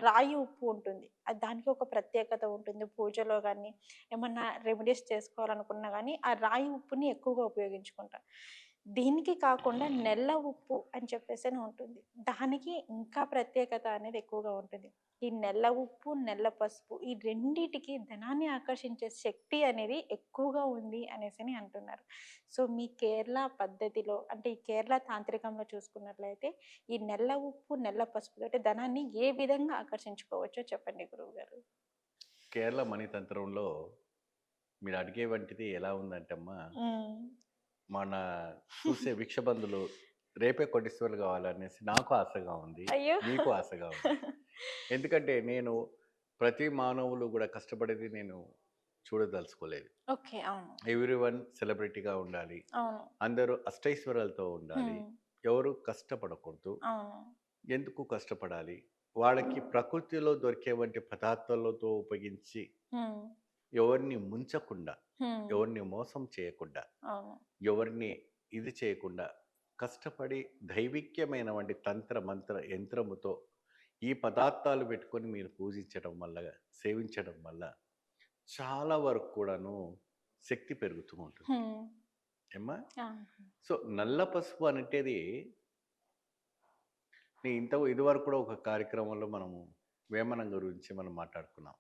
రాయి ఉప్పు ఉంటుంది. దానికి ఒక ప్రత్యేకత ఉంటుంది. పూజలో గాని, ఏమన్నా రెమెడీస్ చేసుకోవాలనుకున్నా గానీ, ఆ రాయి ఉప్పుని ఎక్కువగా ఉపయోగించుకుంటాం. దీనికి కాకుండా నెల్ల ఉప్పు అని చెప్పేసని ఉంటుంది. దానికి ఇంకా ప్రత్యేకత అనేది ఎక్కువగా ఉంటుంది. ఈ నెల్ల ఉప్పు, నెల్ల పసుపు ఈ రెండిటికి ధనాన్ని ఆకర్షించే శక్తి అనేది ఎక్కువగా ఉంది అనేసని అంటున్నారు. సో, మీ కేరళ పద్ధతిలో అంటే ఈ కేరళ తాంత్రికంలో చూసుకున్నట్లయితే ఈ నెల్ల ఉప్పు, నెల్ల పసుపుతోటి ధనాన్ని ఏ విధంగా ఆకర్షించుకోవచ్చో చెప్పండి గురువుగారు? కేరళ మణితంత్రంలో మీరు అడిగే వంటిది ఎలా ఉందంటే అమ్మా, హ్మ్. మన చూసే వీక్షబంధులు రేపే కోటీశ్వరులు కావాలనేసి నాకు ఆశగా ఉంది. అయ్యో! మీకు ఆశగా ఉంది. ఎందుకంటే నేను ప్రతి మానవులు కూడా కష్టపడేది నేను చూడదలుచుకోలేదు. ఓకే. అవును. ఎవ్రీవన్ సెలబ్రిటీగా ఉండాలి. అవును. అందరూ అష్టైశ్వర్యాలతో ఉండాలి. హ్మ్. ఎవరు కష్టపడకూడదు. అవును. ఎందుకు కష్టపడాలి? వాళ్ళకి ప్రకృతిలో దొరికేవంటి పదార్థాలతో ఉపయోగించి హ్మ్. ఎవరిని ముంచకుండా, హ్మ్. ఎవరిని మోసం చేయకుండా, అవును. ఎవరిని ఇది చేయకుండా కష్టపడి దైవిక్యమైనవంటి తంత్ర మంత్ర యంత్రముతో ఈ పదార్థాలు పెట్టుకొని మీరు పూజించడం వల్ల, సేవించడం వల్ల చాలా వరకు కూడాను శక్తి పెరుగుతూ ఉంటుంది. హ్మ్. ఏమ్మా? ఆ! సో, నల్ల పసుపు అనేటిది ఇదివరకు కూడా ఒక కార్యక్రమంలో మనము వేమన గురించి మనం మాట్లాడుకున్నాం.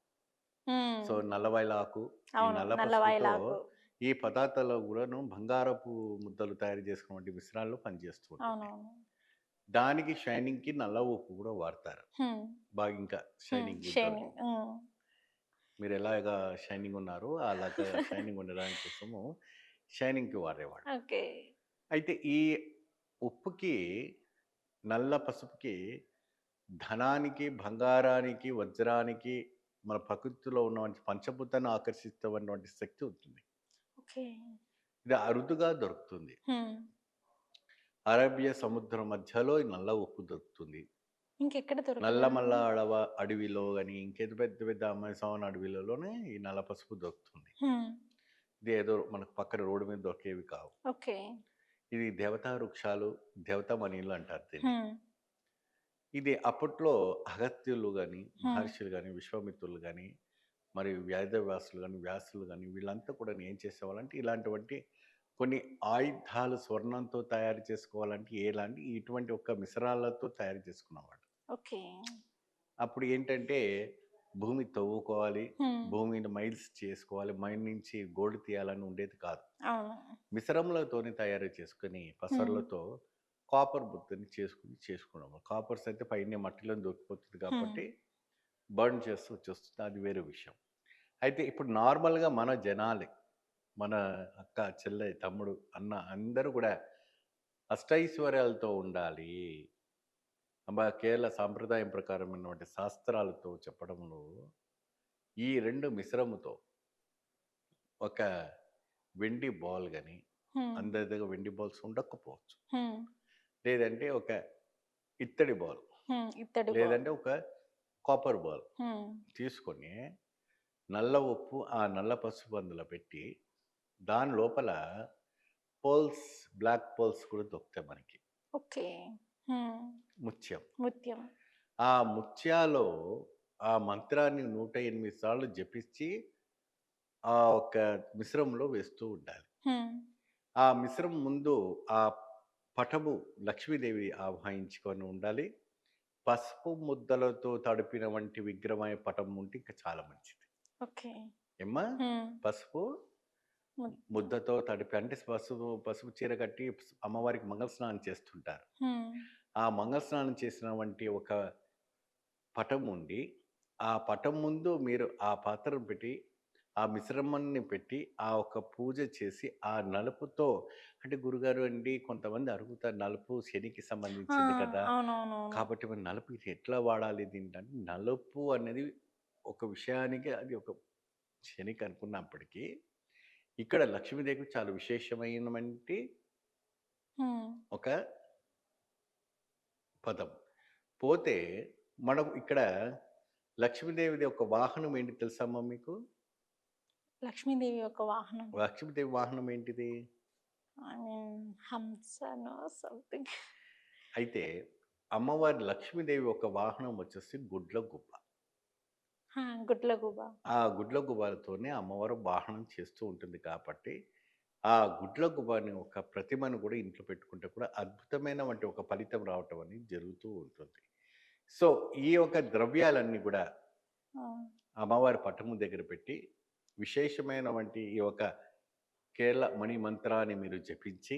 హ్మ్. సో, నల్లవైల ఆకు, ఈ అవును. నల్ల పసుపుతో నల్లవాయలాకు. ఈ పదార్థాల్లో కూడాను బంగారపు ముద్దలు తయారు చేసుకున్నటువంటి మిశ్రాలు పనిచేస్తూ ఉంటుంది. అవునవును. దానికి షైనింగ్‌కి నల్ల ఉప్పు కూడా వాడతారు. హ్మ్. బాగా ఇంకా హ్మ్. షైనింగ్ ఉంటదని. షైనింగ్. హ్మ్. మీరెలాగా షైనింగ్ ఉన్నారో అలాగా షైనింగ్ ఉండడానికి కోసము షైనింగ్‌కి వాడేవాళ్ళు. ఓకే. అయితే ఈ ఉప్పుకి, నల్ల పసుపుకి ధనానికి, బంగారానికి, వజ్రానికి మన ప్రకృతిలో ఉన్నటువంటి పంచభూతాన్ని ఆకర్షిస్తున్నటువంటి శక్తి ఉంటుంది. ఓకే. ఇది అరుదుగా దొరుకుతుంది. హ్మ్. అరేబియా సముద్రం మధ్యలో ఈ నల్ల ఉప్పు దొరుకుతుంది. ఇంకెక్కడ దొరకదా నల్లమల్ల అండి? అడవిలో గాని, ఇంకేదో పెద్ద పెద్ద అమెజాన్ అడవిలలోనే ఈ నల్ల పసుపు దొరుకుతుంది. హ్మ్. ఇది ఏదో మనకు పక్కన రోడ్డు మీద దొరికేవి కావు. ఓకే. ఇది దేవతా వృక్షాలు, దేవతా మణిలు అంటారు దీన్ని. హ్మ్. ఇది అప్పట్లో అగత్యులు గాని, హ్మ్. మహర్షులు గాని, విశ్వామిత్రులు గాని, మరియు వేదవ్యాసులు గాని, వ్యాసులు గాని వీళ్ళంతా కూడా ఏం చేసేవాళ్ళంటే ఇలాంటివంటి కొన్ని ఆయుధాలు స్వర్ణంతో తయారు చేసుకోవాలంటే ఇటువంటి ఒక మిశ్రాలతో తయారు చేసుకునేవాళ్ళు. ఓకే. అప్పుడు ఏంటంటే భూమి తవ్వుకోవాలి, హ్మ్. భూమిని మైల్స్ చేసుకోవాలి, మైన్ నుంచి గోల్డ్ తీయాలని ఉండేది కాదు. అవును. మిశ్రమంలతోని తయారు చేసుకొని హ్మ్. పసర్లతో కాపర్ బుద్ధని చేసుకునేవాళ్ళు. కాపర్స్ అయితే పైన మట్టిలో దొరికిపోతుంది హ్మ్. కాబట్టి బర్న్ చేస్తూ వచ్చేస్తుంది. అది వేరే విషయం. అయితే ఇప్పుడు నార్మల్‌గా మన జనాలే, మన అక్క, చెల్లె, తమ్ముడు, అన్న అందరూ కూడా అష్టైశ్వర్యాలతో ఉండాలి. కేరళ సాంప్రదాయం ప్రకారమైనటువంటి శాస్త్రాలతో చెప్పడంలో ఈ 2 మిశ్రమంతో ఒక వెండి బాల్ గాని, హ్మ్. అందరి దగ్గర వెండి బాల్స్ ఉండకపోవచ్చు. హ్మ్. లేదంటే ఒక ఇత్తడి బాల్, హ్మ్. ఇత్తడి బాల్. లేదంటే ఒక కాపర్ బాల్ హ్మ్. తీసుకొని నల్ల ఉప్పు, ఆ నల్ల పసుపు అందులో పెట్టి దాని లోపల బ్లాక్ పర్ల్స్ కూడా దొరుకుతాయి మనకి. ఓకే. హ్మ్. ముత్యం. ముత్యం. ఆ ముత్యాలో ఆ మంత్రాన్ని 108 సార్లు జపించి ఆ ఒక్క మిశ్రమంలో వేస్తూ ఉండాలి. హ్మ్. ఆ మిశ్రమం ముందు ఆ పటము లక్ష్మీదేవి ఆవాహించుకొని ఉండాలి. పసుపు ముద్దలతో తడిపిన వంటి విగ్రహమైన పటం ఉంటే ఇంకా చాలా మంచిది. ఓకే. ఏమ్మా? హ్మ్. పసుపు ముద్ద. ముద్దతో తడిపి అంటే పసుపు పసుపు చీర కట్టి అమ్మవారికి మంగళ స్నానం చేస్తుంటారు. హ్మ్. ఆ మంగళ స్నానం చేసిన వంటి ఒక పటం ఉండి, ఆ పటం ముందు మీరు ఆ పాత్రను పెట్టి, ఆ మిశ్రమాన్ని పెట్టి, ఆ ఒక పూజ చేసి, ఆ నలుపుతో అంటే గురుగారు అండి కొంతమంది అడుగుతారు, "నలుపు శనికి ఆ! సంబంధించింది కదా! అవునవునవును. కాబట్టి మరి నలుపు ఇది ఎట్లా వాడాలి దీంట్లో?" నలుపు అనేది ఒక విషయానికి అది ఒక శనికి అనుకున్నప్పటికీ, ఇక్కడ లక్ష్మీదేవికి చాలా విశేషమైనవంటి హ్మ్. ఒక పదం. పోతే మనం ఇక్కడ లక్ష్మీదేవిది ఒక వాహనం ఏంటి తెలుసమ్మా మీకు? లక్ష్మీదేవి యొక్క వాహనం. లక్ష్మీదేవి వాహనం ఏంటిది? ఐ మీన్ హంసనో సంథింగ్. అయితే అమ్మవారి లక్ష్మీదేవి ఒక వాహనం వచ్చేసి గుడ్ల గుబ్బ. ఆ! గుడ్లగూబ. ఆ గుడ్ల గుబ్బలతోనే అమ్మవారు వాహనం చేస్తూ ఉంటుంది కాబట్టి, ఆ గుడ్ల గుబ్బ అనే ఒక ప్రతిమను కూడా ఇంట్లో పెట్టుకుంటే కూడా అద్భుతమైన వంటి ఒక ఫలితం రావటం అనేది జరుగుతూ ఉంటుంది. సో, ఈ యొక్క ద్రవ్యాలన్నీ కూడా ఆ! అమ్మవారి పటము దగ్గర పెట్టి, విశేషమైన వంటి ఈ యొక్క కేరళ మణి మంత్రాన్ని మీరు జపించి,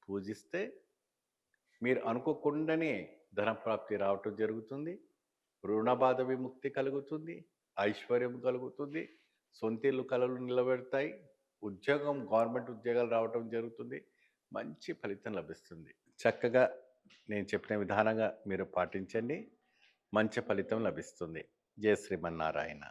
పూజిస్తే మీరు అనుకోకుండానే ధనప్రాప్తి రావటం జరుగుతుంది. రుణ బాధ విముక్తి కలుగుతుంది. ఐశ్వర్యం కలుగుతుంది. సొంతిల్లు కలలు నిలబెడతాయి. ఉద్యోగం గవర్నమెంట్ ఉద్యోగాలు రావటం జరుగుతుంది. మంచి ఫలితం లభిస్తుంది. చక్కగా నేను చెప్పిన విధానంగా మీరు పాటించండి. మంచి ఫలితం లభిస్తుంది. జై శ్రీమన్నారాయణ.